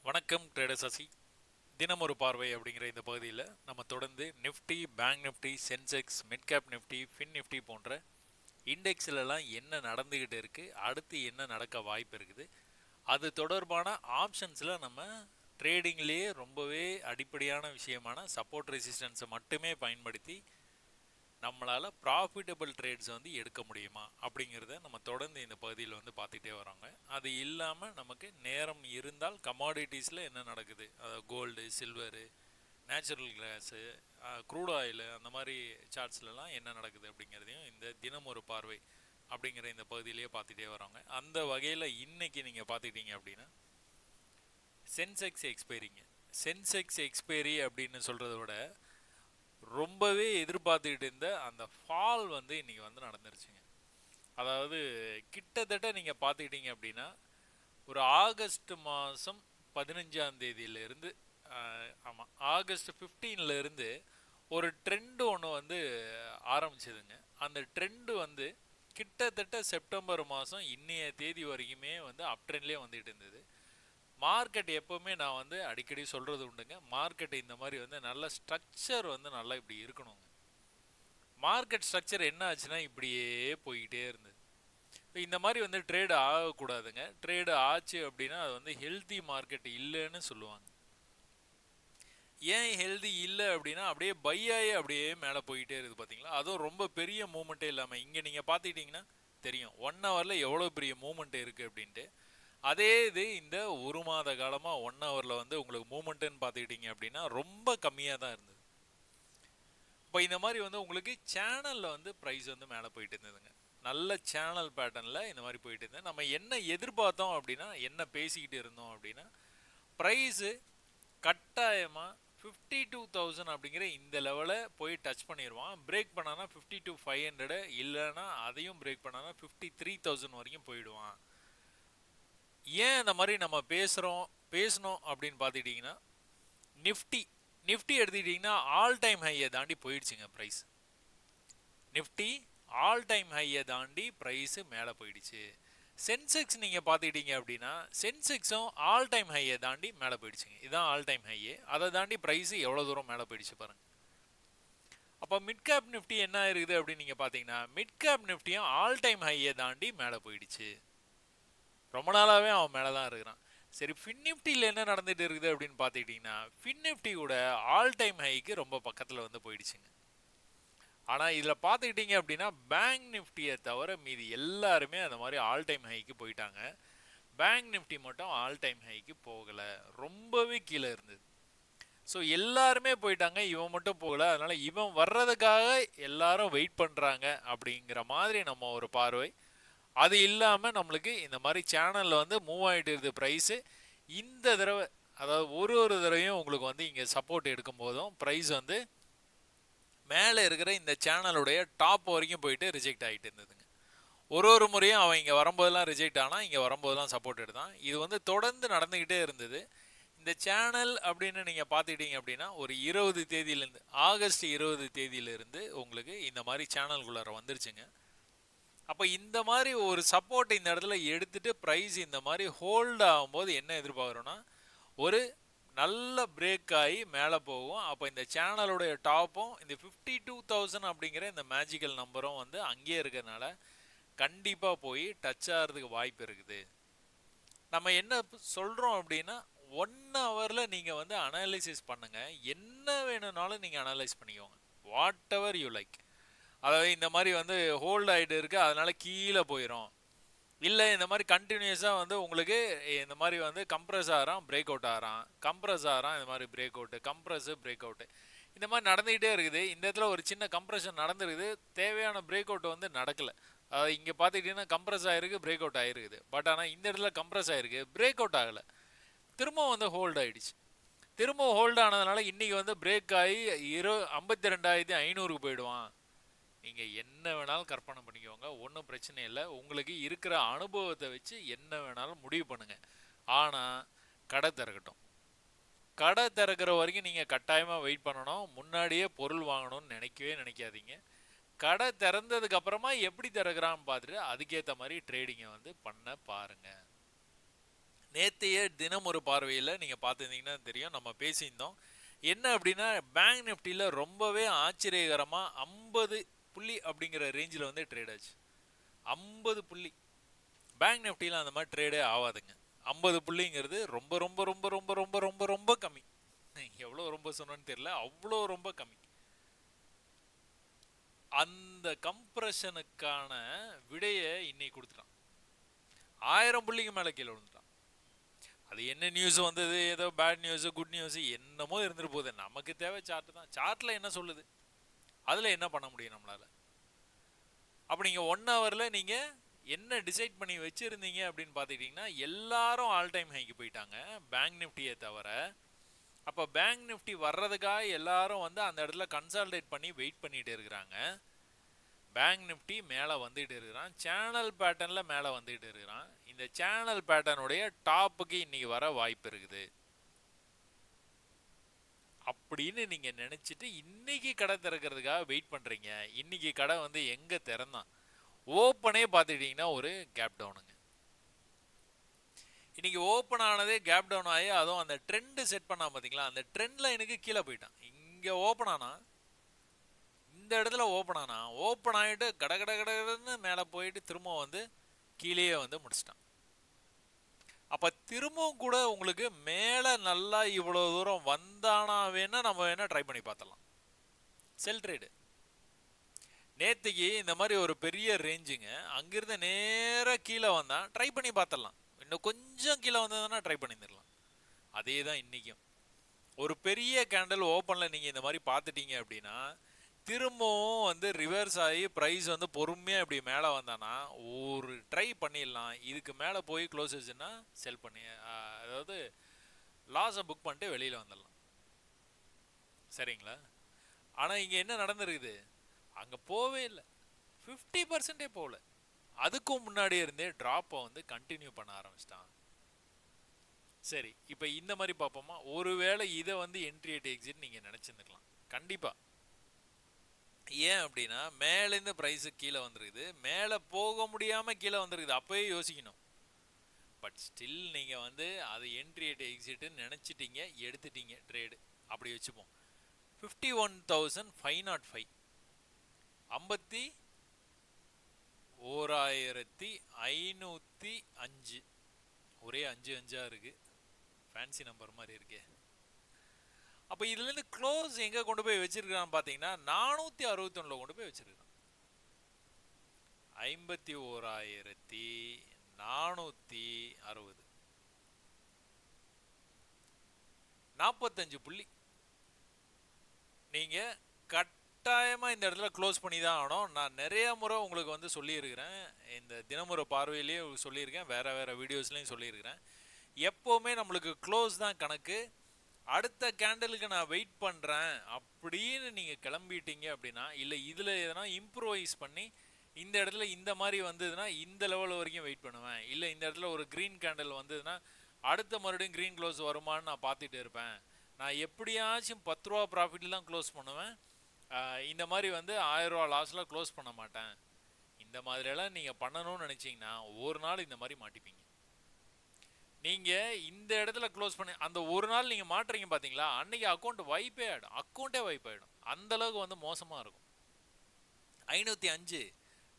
வணக்கம் ட்ரேடர் சசி. தினம் ஒரு பார்வை அப்படிங்கிற இந்த பகுதியில் நம்ம தொடர்ந்து Nifty, bank Nifty, Sensex, mid cap Nifty, fin Nifty போன்ற இண்டெக்ஸ்லலாம் என்ன நடந்துக்கிட்டு இருக்குது, அடுத்து என்ன நடக்க வாய்ப்பு இருக்குது, அது தொடர்பான ஆப்ஷன்ஸில் நம்ம ட்ரேடிங்லேயே ரொம்பவே அடிப்படையான விஷயமான சப்போர்ட் ரெசிஸ்டன்ஸை மட்டுமே பயன்படுத்தி நம்மளால் ப்ராஃபிட்டபிள் ட்ரேட்ஸ் வந்து எடுக்க முடியுமா அப்படிங்கிறத நம்ம தொடர்ந்து இந்த பகுதியில் வந்து பார்த்துட்டே வரோங்க. அது இல்லாமல் நமக்கு நேரம் இருந்தால் கமாடிட்டிஸில் என்ன நடக்குது, அதாவது gold, silver, natural gas, crude oil, அந்த மாதிரி சார்ட்ஸ்லலாம் என்ன நடக்குது அப்படிங்கிறதையும் இந்த தினம் ஒரு பார்வை அப்படிங்கிற இந்த பகுதியிலேயே பார்த்துட்டே வரோங்க. அந்த வகையில் இன்றைக்கி நீங்கள் பார்த்துக்கிட்டீங்க அப்படின்னா சென்செக்ஸ் எக்ஸ்பைரி அப்படின்னு சொல்கிறத விட ரொம்பவே எதிர்பார்த்துக்கிட்டு இருந்த அந்த ஃபால் வந்து இன்றைக்கி வந்து நடந்துருச்சுங்க. அதாவது கிட்டத்தட்ட நீங்கள் பார்த்துக்கிட்டீங்க அப்படின்னா ஒரு ஆகஸ்ட் மாதம் 15ஆம் தேதியிலேருந்து ஆமாம் ஆகஸ்ட் 15லேருந்து ஒரு ட்ரெண்டு ஒன்று வந்து ஆரம்பிச்சதுங்க. அந்த ட்ரெண்டு வந்து கிட்டத்தட்ட செப்டம்பர் மாதம் இன்னைய தேதி வரைக்குமே வந்து அப் ட்ரெண்ட்லேயே வந்துகிட்டு இருந்தது. மார்க்கெட் எப்போவுமே நான் வந்து அடிக்கடி சொல்கிறது உண்டுங்க, மார்க்கெட் இந்த மாதிரி வந்து நல்ல ஸ்ட்ரக்சர் வந்து நல்லா இப்படி இருக்கணுங்க. மார்க்கெட் ஸ்ட்ரக்சர் என்ன ஆச்சுன்னா இப்படியே போய்கிட்டே இருந்தது. இப்போ இந்த மாதிரி வந்து ட்ரேடு ஆகக்கூடாதுங்க. ட்ரேடு ஆச்சு அப்படின்னா அது வந்து ஹெல்த்தி மார்க்கெட் இல்லைன்னு சொல்லுவாங்க. ஏன் ஹெல்தி இல்லை அப்படின்னா அப்படியே பை ஆகி அப்படியே மேலே போய்கிட்டே இருக்குது பார்த்தீங்களா. அதுவும் ரொம்ப பெரிய மூமெண்ட்டே இல்லாமல் இங்கே நீங்கள் பார்த்துக்கிட்டிங்கன்னா தெரியும் 1 ஹவரில் எவ்வளோ பெரிய மூமெண்ட் இருக்குது அப்படின்ட்டு. அதே இது இந்த ஒரு மாத காலமாக 1 ஹவரில் வந்து உங்களுக்கு மூமெண்ட்டுன்னு பார்த்துக்கிட்டிங்க அப்படின்னா ரொம்ப கம்மியாக தான் இருந்தது. இப்போ இந்த மாதிரி வந்து உங்களுக்கு சேனலில் வந்து ப்ரைஸ் வந்து மேலே போயிட்டு இருந்ததுங்க. நல்ல சேனல் பேட்டர்னில் இந்த மாதிரி போயிட்டு இருந்தது. நம்ம என்ன எதிர்பார்த்தோம் அப்படின்னா, என்ன பேசிக்கிட்டு இருந்தோம் அப்படின்னா, ப்ரைஸு கட்டாயமாக 52,000 அப்படிங்கிற இந்த லெவலை போய் டச் பண்ணிடுவான். பிரேக் பண்ணானா 52,500, இல்லைன்னா அதையும் பிரேக் பண்ணானா 53,000 வரைக்கும் போயிடுவான். ஏன் இந்த மாதிரி நம்ம பேசணும் அப்படின்னு பார்த்துக்கிட்டிங்கன்னா, நிஃப்டி எடுத்துக்கிட்டிங்கன்னா ஆல் டைம் ஹையை தாண்டி போயிடுச்சுங்க ப்ரைஸ். நிஃப்டி ஆல் டைம் ஹையை தாண்டி ப்ரைஸு மேலே போயிடுச்சு. சென்செக்ஸ் நீங்கள் பார்த்துக்கிட்டீங்க அப்படின்னா சென்செக்ஸும் ஆல் டைம் ஹையை தாண்டி மேலே போயிடுச்சுங்க. இதுதான் ஆல் டைம் ஹையே. அதை தாண்டி ப்ரைஸு எவ்வளோ தூரம் மேலே போயிடுச்சு பாருங்கள். அப்போ மிட் கேப் நிஃப்டி என்ன இருக்குது அப்படின்னு நீங்கள் பார்த்தீங்கன்னா மிட் கேப் நிஃப்டியும் ஆல் டைம் ஹையை தாண்டி மேலே போயிடுச்சு. ரொம்ப நாளாகவே அவன் மேலே தான் இருக்கிறான். சரி, ஃபின் நிஃப்டியில் என்ன நடந்துகிட்டு இருக்குது அப்படின்னு பார்த்துக்கிட்டிங்கன்னா ஃபின் நிஃப்டி கூட ஆல் டைம் ஹைக்கு ரொம்ப பக்கத்தில் வந்து போயிடுச்சுங்க. ஆனால் இதில் பார்த்துக்கிட்டிங்க அப்படின்னா பேங்க் நிஃப்டியை தவிர மீதி எல்லாருமே அந்த மாதிரி ஆல் டைம் ஹைக்கு போயிட்டாங்க. பேங்க் நிஃப்டி மட்டும் ஆல் டைம் ஹைக்கு போகலை, ரொம்பவே கீழே இருந்தது. ஸோ எல்லாருமே போயிட்டாங்க, இவன் மட்டும் போகலை. அதனால் இவன் வர்றதுக்காக எல்லாரும் வெயிட் பண்ணுறாங்க அப்படிங்கிற மாதிரி நம்ம ஒரு பார்வை. அது இல்லாமல் நம்மளுக்கு இந்த மாதிரி சேனலில் வந்து மூவ் ஆகிட்டு இருக்குது ப்ரைஸு. இந்த தடவை அதாவது ஒரு தடவையும் உங்களுக்கு வந்து இங்கே சப்போர்ட் எடுக்கும் போதும் ப்ரைஸ் வந்து மேலே இருக்கிற இந்த சேனலுடைய டாப் வரைக்கும் போயிட்டு ரிஜெக்ட் ஆகிட்டு இருந்ததுங்க. ஒரு முறையும் அவன் இங்கே வரும்போதெல்லாம் ரிஜெக்ட் ஆனால் இங்கே வரும்போதெல்லாம் சப்போர்ட் எடுத்தான். இது வந்து தொடர்ந்து நடந்துக்கிட்டே இருந்தது. இந்த சேனல் அப்படின்னு நீங்கள் பார்த்துக்கிட்டீங்க அப்படின்னா ஒரு 20 தேதியிலேருந்து ஆகஸ்ட் 20 தேதியிலேருந்து உங்களுக்கு இந்த மாதிரி சேனல்குள்ளார வந்துருச்சுங்க. அப்போ இந்த மாதிரி ஒரு சப்போர்ட் இந்த இடத்துல எடுத்துகிட்டு ப்ரைஸ் இந்த மாதிரி ஹோல்ட் ஆகும்போது என்ன எதிர்பார்க்குறோன்னா ஒரு நல்ல பிரேக் ஆகி மேலே போகும். அப்போ இந்த சேனலுடைய டாப்பும் இந்த 52,000 அப்படிங்கிற இந்த மேஜிக்கல் நம்பரும் வந்து அங்கேயே இருக்கிறதுனால கண்டிப்பாக போய் டச் ஆகிறதுக்கு வாய்ப்பு இருக்குது. நம்ம என்ன சொல்கிறோம் அப்படின்னா 1 ஹவரில் நீங்கள் வந்து அனலைசிஸ் பண்ணுங்கள். என்ன வேணும்னாலும் நீங்கள் அனலைஸ் பண்ணிக்கோங்க, வாட் எவர் யூ லைக். அதாவது இந்த மாதிரி வந்து ஹோல்ட் ஆகிட்டு இருக்குது அதனால் கீழே போயிடும், இல்லை இந்த மாதிரி கண்டினியூஸாக வந்து உங்களுக்கு இந்த மாதிரி வந்து கம்ப்ரஸ் ஆகிறான், பிரேக் அவுட் ஆகிறான், கம்ப்ரஸ் ஆகிறான், இந்த மாதிரி பிரேக் அவுட்டு, கம்ப்ரஸு, பிரேக் அவுட்டு, இந்த மாதிரி நடந்துக்கிட்டே இருக்குது. இந்த இடத்துல ஒரு சின்ன கம்ப்ரெஷன் நடந்துருக்குது, தேவையான பிரேக் அவுட் வந்து நடக்கலை. அதாவது இங்கே பார்த்துக்கிட்டிங்கன்னா கம்ப்ரஸ் ஆகிருக்கு, பிரேக் அவுட் ஆகிருக்குது. பட் ஆனால் இந்த இடத்துல கம்ப்ரஸ் ஆகிருக்கு, பிரேக் அவுட் ஆகலை, திரும்ப வந்து ஹோல்டு ஆகிடுச்சு. திரும்ப ஹோல்டு ஆனதுனால இன்றைக்கி வந்து பிரேக் ஆகி 52,500க்கு போயிடுவான். நீங்கள் என்ன வேணாலும் கற்பனை பண்ணிக்கோங்க, ஒன்றும் பிரச்சனை இல்லை. உங்களுக்கு இருக்கிற அனுபவத்தை வச்சு என்ன வேணாலும் முடிவு பண்ணுங்கள். ஆனால் கடை திறக்கட்டும், கடை திறக்கிற வரைக்கும் நீங்கள் கட்டாயமாக வெயிட் பண்ணணும். முன்னாடியே பொருள் வாங்கணும்னு நினைக்காதீங்க. கடை திறந்ததுக்கு அப்புறமா எப்படி திறக்கிறான்னு பார்த்துட்டு அதுக்கேற்ற மாதிரி ட்ரேடிங்கை வந்து பண்ண பாருங்கள். நேத்தைய தினம் ஒரு பார்வையில் நீங்கள் பார்த்துருந்தீங்கன்னா தெரியும், நம்ம பேசியிருந்தோம். என்ன அப்படின்னா பேங்க் நிஃப்டியில் ரொம்பவே ஆச்சரியகரமாக 50 புள்ளி அப்படிங்கிற ரேஞ்சில் வந்து ட்ரேட் ஆச்சு. 50 புள்ளி. பேங்க் நிஃப்டியில் அந்த மாதிரி ட்ரேடே ஆகாதுங்க. 50 புள்ளிங்கிறது ரொம்ப ரொம்ப ரொம்ப ரொம்ப ரொம்ப ரொம்ப ரொம்ப கம்மி. எவ்வளோ ரொம்ப சொன்னோன்னு தெரியல, அவ்வளோ ரொம்ப கம்மி. அந்த கம்ப்ரஷனுக்கான விடையை இன்னைக்கு கொடுத்துட்டான். 1000 புள்ளிக்கு மேலே கீழே விழுந்துட்டான். அது என்ன நியூஸ் வந்தது, ஏதோ பேட் நியூஸ் குட் நியூஸ் என்னமோ இருந்துட்டு போகுது, நமக்கு தேவை சார்ட் தான். சார்ட்டில் என்ன சொல்லுது, அதில் என்ன பண்ண முடியும் நம்மளால்? அப்போ நீங்கள் 1 ஹவரில் நீங்கள் என்ன டிசைட் பண்ணி வச்சுருந்தீங்க அப்படின்னு பார்த்துக்கிட்டிங்கன்னா, எல்லாரும் ஆல் டைம் ஹைக்கு போயிட்டாங்க பேங்க் நிஃப்டியை தவிர. அப்போ பேங்க் நிஃப்டி வர்றதுக்காக எல்லாரும் வந்து அந்த இடத்துல கன்சால்டேட் பண்ணி வெயிட் பண்ணிகிட்டு இருக்கிறாங்க. பேங்க் நிஃப்டி மேலே வந்துகிட்டு இருக்கிறான், சேனல் பேட்டர்னில் மேலே வந்துகிட்டு இருக்கிறான். இந்த சேனல் பேட்டர்னுடைய டாப்புக்கு இன்னைக்கு வர வாய்ப்பு இருக்குது அப்படின்னு நீங்க நினைச்சிட்டு இன்னைக்கு கடை திறக்கிறதுக்காக வெயிட் பண்றீங்க. இன்னைக்கு கடை வந்து எங்க திறந்தான், ஓப்பனே பார்த்துக்கிட்டீங்கன்னா ஒரு கேப் டவுனுங்க. இன்னைக்கு ஓப்பன் ஆனதே கேப் டவுன் ஆகி, அதுவும் அந்த ட்ரெண்ட் செட் பண்ணா பார்த்தீங்களா, அந்த ட்ரெண்ட்ல எனக்கு கீழே போயிட்டான். இங்கே ஓப்பன் ஆனா, இந்த இடத்துல ஓப்பன் ஆனா, ஓப்பன் ஆகிட்டு கட கட கடன்னு மேலே போயிட்டு திரும்ப வந்து கீழே வந்து முடிச்சிட்டான். அப்போ திரும்பவும் கூட உங்களுக்கு மேலே நல்லா இவ்வளோ தூரம் வந்தானா வேணா நம்ம வேணா ட்ரை பண்ணி பார்த்தலாம். செல் ட்ரேடு நேற்றுக்கு இந்த மாதிரி ஒரு பெரிய ரேஞ்சுங்க, அங்கிருந்து நேராக கீழே வந்தான், ட்ரை பண்ணி பார்த்தலாம். இன்னும் கொஞ்சம் கீழே வந்ததுன்னா ட்ரை பண்ணிடலாம். அதே தான் இன்றைக்கும் ஒரு பெரிய கேண்டில் ஓப்பனில் நீங்கள் இந்த மாதிரி பார்த்துட்டீங்க அப்படின்னா, திரும்பவும் வந்து ரிவர்ஸ் ஆகி ப்ரைஸ் வந்து பொறுமையாக இப்படி மேலே வந்தானா ஒரு ட்ரை பண்ணிடலாம். இதுக்கு மேலே போய் க்ளோஸ் ஆச்சுன்னா செல் பண்ணி, அதாவது லாஸை புக் பண்ணிட்டு வெளியில் வந்துடலாம். சரிங்களா? ஆனால் இங்கே என்ன நடந்துருக்குது, அங்கே போவே இல்லை, 50% போகல. அதுக்கும் முன்னாடி இருந்தே ட்ராப்பை வந்து கண்டினியூ பண்ண ஆரம்பிச்சிட்டான். சரி, இப்போ இந்த மாதிரி பார்ப்போமா? ஒருவேளை இதை வந்து என்ட்ரி அட் எக்ஸிட் நீங்கள் நினச்சிருந்துக்கலாம் கண்டிப்பாக. ஏன் அப்படின்னா மேலேருந்து ப்ரைஸு கீழே வந்துருக்குது, மேலே போக முடியாமல் கீழே வந்துருக்குது, அப்போயே யோசிக்கணும். பட் ஸ்டில் நீங்கள் வந்து அது என்ட்ரி அட் எக்ஸிட்டுன்னு நினச்சிட்டீங்க, எடுத்துட்டீங்க ட்ரேடு. அப்படி வச்சுப்போம். 51,505 51,505. ஒரே 5 இருக்கு, ஃபேன்சி நம்பர் மாதிரி இருக்கே. அப்போ இதுலேருந்து க்ளோஸ் எங்கே கொண்டு போய் வச்சிருக்கான்னு பார்த்தீங்கன்னா 461 கொண்டு போய் வச்சிருக்கான். 51,460 45 புள்ளி. நீங்கள் கட்டாயமாக இந்த இடத்துல க்ளோஸ் பண்ணி தான் ஆகணும். நான் நிறைய முறை உங்களுக்கு வந்து சொல்லியிருக்கிறேன், இந்த தினமுறை பார்வையிலேயே சொல்லியிருக்கேன், வேறு வீடியோஸ்லேயும் சொல்லியிருக்கிறேன். எப்போவுமே நம்மளுக்கு க்ளோஸ் தான் கணக்கு. அடுத்த கேண்டலுக்கு நான் வெயிட் பண்ணுறேன் அப்படின்னு நீங்கள் கிளம்பிட்டீங்க அப்படின்னா, இல்லை இதில் எதனா இம்ப்ரூவைஸ் பண்ணி இந்த இடத்துல இந்த மாதிரி வந்ததுன்னா இந்த லெவல் வரைக்கும் வெயிட் பண்ணுவேன், இல்லை இந்த இடத்துல ஒரு க்ரீன் கேண்டல் வந்ததுன்னா அடுத்த மறுபடியும் க்ரீன் க்ளோஸ் வருமானு நான் பார்த்துட்டு இருப்பேன், நான் எப்படியாச்சும் 10 ரூபா ப்ராஃபிட்டில் தான் க்ளோஸ் பண்ணுவேன், இந்த மாதிரி வந்து 1000 ரூபா லாஸில் க்ளோஸ் பண்ண மாட்டேன். இந்த மாதிரியெல்லாம் நீங்கள் பண்ணணும்னு நினச்சிங்கன்னா ஒரு நாள் இந்த மாதிரி மாட்டிப்பீங்க. நீங்கள் இந்த இடத்துல க்ளோஸ் பண்ணி அந்த ஒரு நாள் நீங்கள் மாட்டுறீங்க பார்த்தீங்களா, அன்றைக்கி அக்கௌண்ட்டே வைப் ஆகிடும். அந்தளவுக்கு வந்து மோசமாக இருக்கும். 505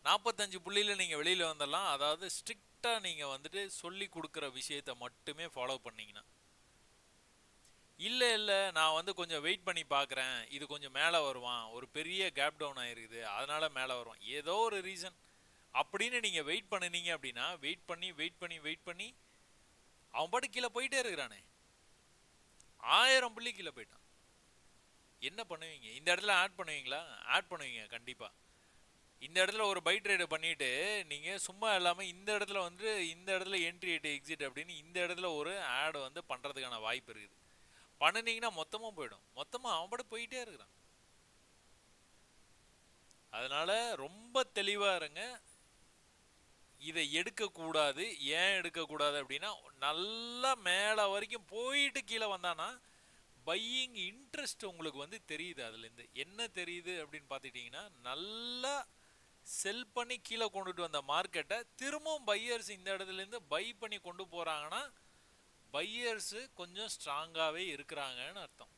45 புள்ளியில் நீங்கள் வெளியில் வந்துடலாம். அதாவது ஸ்ட்ரிக்டாக நீங்கள் வந்துட்டு சொல்லி கொடுக்குற விஷயத்தை மட்டுமே ஃபாலோ பண்ணிங்கன்னா. இல்லை நான் வந்து கொஞ்சம் வெயிட் பண்ணி பார்க்குறேன், இது கொஞ்சம் மேலே வருவான், ஒரு பெரிய கேப் டவுன் ஆகிருக்குது அதனால் மேலே வருவான், ஏதோ ஒரு ரீசன் அப்படின்னு நீங்கள் வெயிட் பண்ணினீங்க அப்படின்னா வெயிட் பண்ணி அவன் பாட்டு கீழே போயிட்டே இருக்கிறானே, 1000 புள்ளி கீழே போயிட்டான். என்ன பண்ணுவீங்க? இந்த இடத்துல ஆட் பண்ணுவீங்களா? ஆட் பண்ணுவீங்க கண்டிப்பாக. இந்த இடத்துல ஒரு பை ட்ரேடு பண்ணிவிட்டு நீங்கள் சும்மா இல்லாமல் இந்த இடத்துல வந்து இந்த இடத்துல என்ட்ரி அட் எக்ஸிட் அப்படின்னு இந்த இடத்துல ஒரு ஆடு வந்து பண்ணுறதுக்கான வாய்ப்பு இருக்குது. பண்ணினீங்கன்னா மொத்தமாக போயிடும். மொத்தமாக அவன் பாட்டு போயிட்டே இருக்கிறான். அதனால் ரொம்ப தெளிவாக இருங்க. இதை எடுக்கக்கூடாது. ஏன் எடுக்கக்கூடாது அப்படின்னா, நல்லா மேலே வரைக்கும் போயிட்டு கீழே வந்தானா பையிங் இன்ட்ரெஸ்ட் உங்களுக்கு வந்து தெரியுது. அதுலேருந்து என்ன தெரியுது அப்படின்னு பார்த்துட்டிங்கன்னா, நல்லா செல் பண்ணி கீழே கொண்டுட்டு வந்த மார்க்கெட்டை திரும்பவும் பையர்ஸ் இந்த இடத்துலேருந்து பை பண்ணி கொண்டு போகிறாங்கன்னா பையர்ஸ் கொஞ்சம் ஸ்ட்ராங்காவே இருக்கிறாங்கன்னு அர்த்தம்.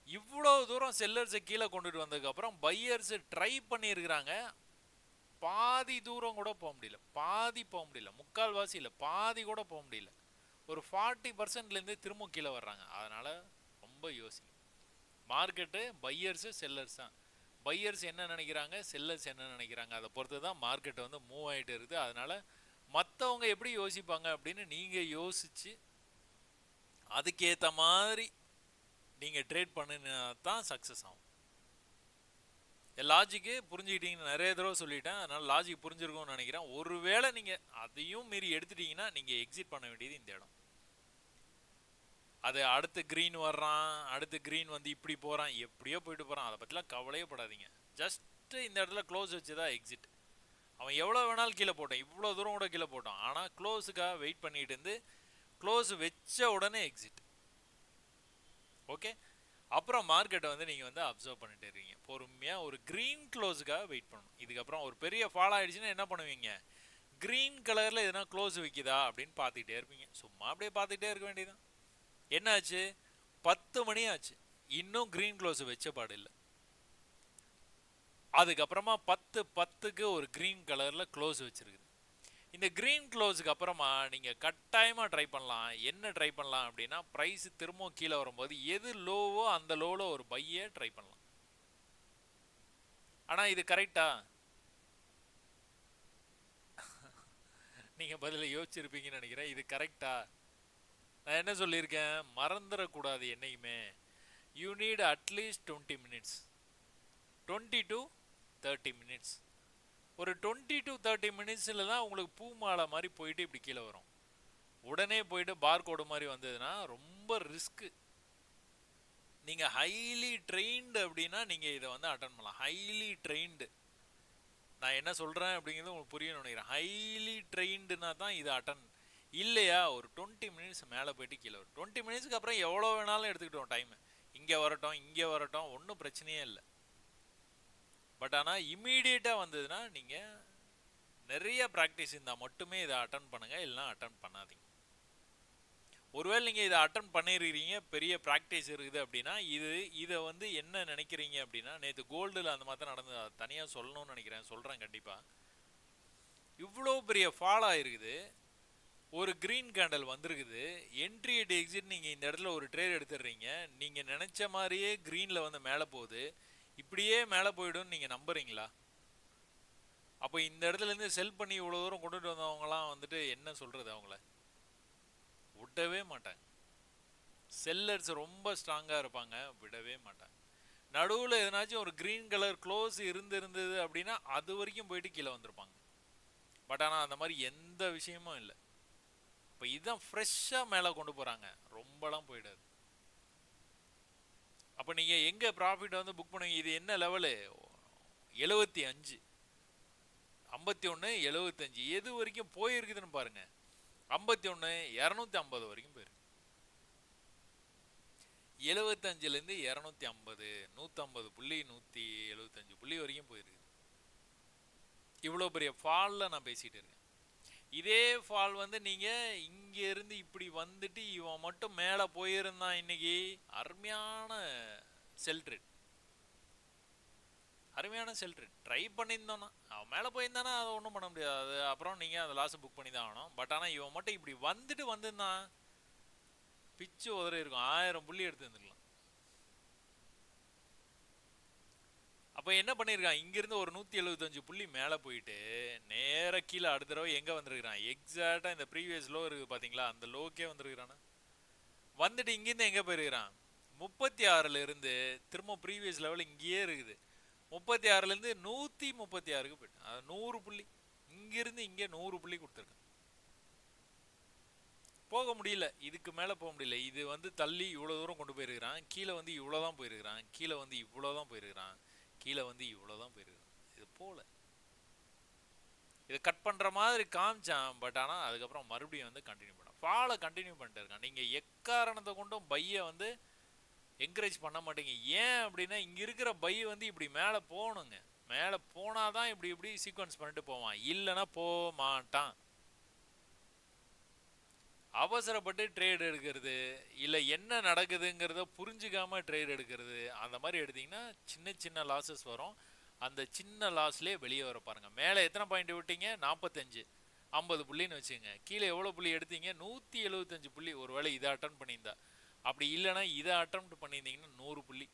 இவ்வளவு தூரம் செல்லர்ஸை கீழே கொண்டுட்டு வந்ததுக்கு அப்புறம் பையர்ஸ் ட்ரை பண்ணியிருக்கிறாங்க, பாதி தூரம் கூட போக முடியல, பாதி போக முடியல, முக்கால்வாசி இல்லை பாதி கூட போக முடியல. ஒரு 40%லேருந்து திரும்ப கீழே வர்றாங்க. அதனால ரொம்ப யோசிங்க. மார்க்கெட்டு பையர்ஸு செல்லர்ஸ் தான். பையர்ஸ் என்ன நினைக்கிறாங்க, செல்லர்ஸ் என்ன நினைக்கிறாங்க, அதை பொறுத்து தான் மார்க்கெட் வந்து மூவ் ஆகிட்டு இருக்குது. அதனால மற்றவங்க எப்படி யோசிப்பாங்க அப்படின்னு நீங்கள் யோசிச்சு அதுக்கேற்ற மாதிரி நீங்கள் ட்ரேட் பண்ணினா தான் சக்ஸஸ் ஆகும். லாஜிக்கு புரிஞ்சுக்கிட்டீங்கன்னு நிறைய தடவை சொல்லிட்டேன், அதனால் லாஜிக் புரிஞ்சிருக்கும்னு நினைக்கிறேன். ஒருவேளை நீங்கள் அதையும் மீறி எடுத்துட்டீங்கன்னா நீங்கள் எக்ஸிட் பண்ண வேண்டியது இந்த இடம். அது அடுத்து க்ரீன் வர்றான், அடுத்து க்ரீன் வந்து இப்படி போகிறான், எப்படியோ போயிட்டு போகிறான், அதை பற்றிலாம் கவலையே படாதீங்க. ஜஸ்ட்டு இந்த இடத்துல க்ளோஸ் வச்சு தான் எக்ஸிட். அவன் எவ்வளோ வேணாலும் கீழே போட்டான், இவ்வளோ தூரம் கூட கீழே போட்டான், ஆனால் க்ளோஸுக்காக வெயிட் பண்ணிட்டு இருந்து க்ளோஸ் வச்ச உடனே எக்ஸிட். ஓகே, அப்புறம் மார்க்கெட்டை வந்து நீங்கள் வந்து அப்சர்வ் பண்ணிட்டு இருக்கீங்க பொறுமையாக. ஒரு க்ரீன் க்ளோஸுக்காக வெயிட் பண்ணணும். இதுக்கப்புறம் ஒரு பெரிய ஃபால் ஆகிடுச்சுன்னா என்ன பண்ணுவீங்க, க்ரீன் கலரில் எதுனா க்ளோஸ் வைக்குதா அப்படின்னு பார்த்துக்கிட்டே இருப்பீங்க. சும்மா அப்படியே பார்த்துக்கிட்டே இருக்க வேண்டியதான். என்னாச்சு, 10 மணி ஆச்சு, இன்னும் க்ரீன் க்ளோஸ் வச்ச பாடு இல்லை. அதுக்கப்புறமா 10:10க்கு ஒரு க்ரீன் கலரில் க்ளோஸ் வச்சுருக்குது. இந்த க்ரீன் க்ளோஸுக்கு அப்புறமா நீங்கள் கட்டாயமாக ட்ரை பண்ணலாம். என்ன ட்ரை பண்ணலாம் அப்படின்னா, ப்ரைஸ் திரும்ப கீழே வரும்போது எது லோவோ அந்த லோவில் ஒரு பையை ட்ரை பண்ணலாம். ஆனால் இது கரெக்டா? நீங்கள் பதில் யோசிச்சிருப்பீங்கன்னு நினைக்கிறேன். இது கரெக்டா? நான் என்ன சொல்லியிருக்கேன், மறந்துடக்கூடாது என்னைக்குமே. You need at least 20 minutes, 20 to 30 minutes. ஒரு 20 to 30 மினிட்ஸில் தான் உங்களுக்கு பூ மாலை மாதிரி போயிட்டு இப்படி கீழே வரும். உடனே போயிட்டு பார் கோடு மாதிரி வந்ததுன்னா ரொம்ப ரிஸ்க்கு. நீங்கள் ஹைலி ட்ரெயின்டு அப்படின்னா நீங்கள் இதை வந்து அட்டன் பண்ணலாம். ஹைலி ட்ரெயின்டு, நான் என்ன சொல்கிறேன் அப்படிங்கிறது உங்களுக்கு புரியணும்னு நினைக்கிறேன். ஹைலி ட்ரெயின்டுனா தான் இதை அட்டன். இல்லையா ஒரு 20 மினிட்ஸ் மேலே போயிட்டு கீழே வரும். 20 மினிட்ஸ்க்கு அப்புறம் எவ்வளோ வேணாலும் எடுத்துக்கிட்டோம் டைம், இங்கே வரட்டும் இங்கே வரட்டும், ஒன்றும் பிரச்சனையே இல்லை. பட் ஆனால் இம்மீடியட்டாக வந்ததுன்னா நீங்கள் நிறைய ப்ராக்டிஸ் இருந்தால் மட்டுமே இதை அட்டன் பண்ணுங்கள், இல்லைனா அட்டன் பண்ணாதீங்க. ஒருவேளை நீங்கள் இதை அட்டன் பண்ணியிருக்கிறீங்க, பெரிய ப்ராக்டிஸ் இருக்குது அப்படின்னா இதை வந்து என்ன நினைக்கிறீங்க அப்படின்னா, நேற்று கோல்டில் அந்த மாதிரி தான் நடந்தது, அதை தனியாக சொல்லணும்னு நினைக்கிறேன், சொல்கிறேன் கண்டிப்பாக. இவ்வளோ பெரிய ஃபால் ஆகிருக்குது, ஒரு க்ரீன் கேண்டல் வந்திருக்குது, என்ட்ரி அட் எக்ஸிட் நீங்கள் இந்த இடத்துல ஒரு ட்ரேட் எடுத்துடுறீங்க, நீங்கள் நினச்ச மாதிரியே க்ரீனில் வந்து மேலே போகுது, இப்படியே மேலே போயிடும்னு நீங்கள் நம்புறீங்களா? அப்போ இந்த இடத்துலேருந்து செல் பண்ணி இவ்வளோ தூரம் கொண்டுட்டு வந்தவங்களாம் வந்துட்டு என்ன சொல்கிறது, அவங்கள விடவே மாட்டாங்க. செல்லர்ஸ் ரொம்ப ஸ்ட்ராங்காக இருப்பாங்க, விடவே மாட்டாங்க. நடுவில் எதனாச்சும் ஒரு க்ரீன் கலர் க்ளோஸ் இருந்தது அப்படின்னா அது வரைக்கும் போயிட்டு கீழே வந்திருப்பாங்க. பட் ஆனால் அந்த மாதிரி எந்த விஷயமும் இல்லை. இப்போ இதுதான் ஃப்ரெஷ்ஷாக மேலே கொண்டு போகிறாங்க, ரொம்பலாம் போயிடாது. அப்போ நீங்கள் எங்கே ப்ராஃபிட் வந்து புக் பண்ணுவீங்க? இது என்ன லெவலு, 75, 51, 75 எது வரைக்கும் போயிருக்குதுன்னு பாருங்கள். 51, 250 வரைக்கும் போயிருக்கு. 75லேருந்து 250, 150 புள்ளி, 175 புள்ளி வரைக்கும் போயிருக்கு. இவ்வளோ பெரிய ஃபாலில் நான் பேசிகிட்டு இருக்கேன். இதே ஃபால் வந்து நீங்கள் இங்கேருந்து இப்படி வந்துட்டு இவன் மட்டும் மேலே போயிருந்தான் இன்னைக்கு, அருமையான செல் ட்ரேட், அருமையான செல் ட்ரேட். ட்ரை பண்ணியிருந்தோன்னா அவன் மேலே போயிருந்தானா அதை ஒன்றும் பண்ண முடியாது, அப்புறம் நீங்கள் அதை லாஸை புக் பண்ணி தான் ஆகணும். பட் ஆனால் இவன் மட்டும் இப்படி வந்துட்டு வந்திருந்தான், பிச்சு உதறி இருக்கும், 1000 புள்ளி எடுத்து வந்துருக்கலாம். அப்போ என்ன பண்ணியிருக்கான், இங்கேருந்து ஒரு 175 புள்ளி மேலே போயிட்டு நேராக கீழே அடுத்த தடவை எங்கே வந்துருக்கிறான், எக்ஸாக்டாக இந்த ப்ரீவியஸ் லோ இருக்குது பார்த்தீங்களா, அந்த லோக்கே வந்துருக்கிறானா. வந்துட்டு இங்கேருந்து எங்கே போயிருக்கிறான், 36லேருந்து திரும்ப ப்ரீவியஸ் லெவல் இங்கேயே இருக்குது, 36லேருந்து 136க்கு போயிட்டு, அது 100 புள்ளி, இங்கேருந்து இங்கே 100 புள்ளி கொடுத்துருக்கான். போக முடியல, இதுக்கு மேலே போக முடியல. இது வந்து தள்ளி இவ்வளோ தூரம் கொண்டு போயிருக்கிறான், கீழே வந்து இவ்வளோ தான் போயிருக்கிறான், கீழே வந்து இவ்வளோ தான் போயிருக்கிறான், கீழே வந்து இவ்வளோதான் போயிருக்கு. இது போல இதை கட் பண்ணுற மாதிரி காமிச்சான், பட் ஆனால் அதுக்கப்புறம் மறுபடியும் வந்து கண்டினியூ பண்ண ஃபாலை கண்டினியூ பண்ணிட்டு இருக்கான். நீங்கள் எக்காரணத்தை கொண்டும் பையை வந்து என்கரேஜ் பண்ண மாட்டீங்க. ஏன் அப்படின்னா இங்கே இருக்கிற பை வந்து இப்படி மேலே போகணுங்க, மேலே போனால் தான் இப்படி இப்படி சீக்வன்ஸ் பண்ணிட்டு போவான், இல்லைன்னா போக மாட்டான். அவசரப்பட்டு ட்ரேட் எடுக்கிறது, இல்லை என்ன நடக்குதுங்கிறத புரிஞ்சுக்காம ட்ரேட் எடுக்கிறது, அந்த மாதிரி எடுத்தீங்கன்னா சின்ன சின்ன லாஸஸ் வரும். அந்த சின்ன லாஸ்லேயே வெளியே வர பாருங்க. மேலே எத்தனை பாயிண்ட் விட்டீங்க? 45, 50 புள்ளின்னு வச்சுங்க. கீழே எவ்வளோ புள்ளி எடுத்தீங்க? 175 புள்ளி. ஒரு வேளை இதை அட்டன் பண்ணியிருந்தா, அப்படி இல்லைன்னா இதை அட்டம் பண்ணியிருந்தீங்கன்னா 100 புள்ளி.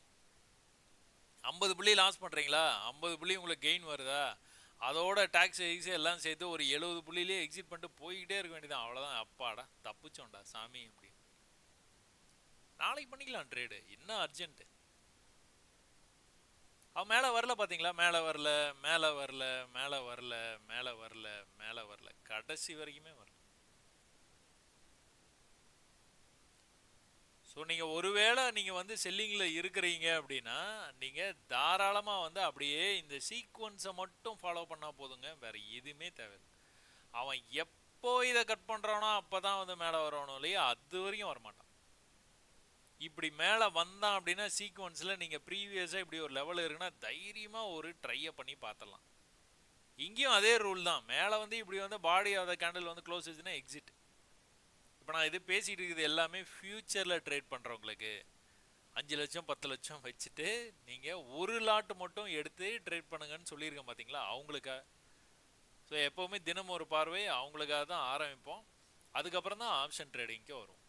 50 புள்ளி லாஸ் பண்ணுறீங்களா? 50 புள்ளி உங்களுக்கு கெயின் வருதா? அதோட டாக்ஸ் எக்ஸி எல்லாம் சேர்த்து ஒரு 70 புள்ளியிலே எக்ஸிட் பண்ணிட்டு போய்கிட்டே இருக்க வேண்டியதான். அவ்வளோதான். அப்பாடா தப்பிச்சோண்டா சாமி அப்படி. நாளைக்கு பண்ணிக்கலாம் ட்ரேடு, என்ன அர்ஜென்ட்? அவன் மேலே வரல பார்த்தீங்களா? மேலே வரல, மேலே வரல, மேலே வரல, மேலே வரல, மேலே வரல, கடைசி வரைக்குமே வரல. ஸோ நீங்கள் ஒருவேளை நீங்கள் வந்து செல்லிங்கில் இருக்கிறீங்க அப்படின்னா நீங்கள் தாராளமாக வந்து அப்படியே இந்த சீக்வன்ஸை மட்டும் ஃபாலோ பண்ணால் போதுங்க. வேறு எதுவுமே தேவையில்லை. அவன் எப்போ இதை கட் பண்ணுறானோ அப்போ தான் வந்து மேலே வரணும் இல்லையா? அது வரைக்கும் வரமாட்டான். இப்படி மேலே வந்தான் அப்படின்னா சீக்வன்ஸில் நீங்கள் ப்ரீவியஸாக இப்படி ஒரு லெவல் இருக்குன்னா தைரியமாக ஒரு ட்ரையை பண்ணி பார்த்துடலாம். இங்கேயும் அதே ரூல் தான். மேலே வந்து இப்படி வந்து பாடி ஆஃப் த கேண்டில் வந்து க்ளோஸ் ஆச்சுன்னா எக்ஸிட். இப்போ நான் இது பேசிகிட்டு இருக்குது எல்லாமே ஃப்யூச்சரில் ட்ரேட் பண்ணுறவங்களுக்கு. 5 லட்சம் 10 லட்சம் வச்சுட்டு நீங்கள் ஒரு லாட்டு மட்டும் எடுத்து ட்ரேட் பண்ணுங்கன்னு சொல்லியிருக்கேன் பார்த்தீங்களா, அவங்களுக்காக. ஸோ எப்போவுமே தினம் ஒரு பார்வை அவங்களுக்காக தான் ஆரம்பிப்போம். அதுக்கப்புறம் தான் ஆப்ஷன் ட்ரேடிங்க்கே வரும்.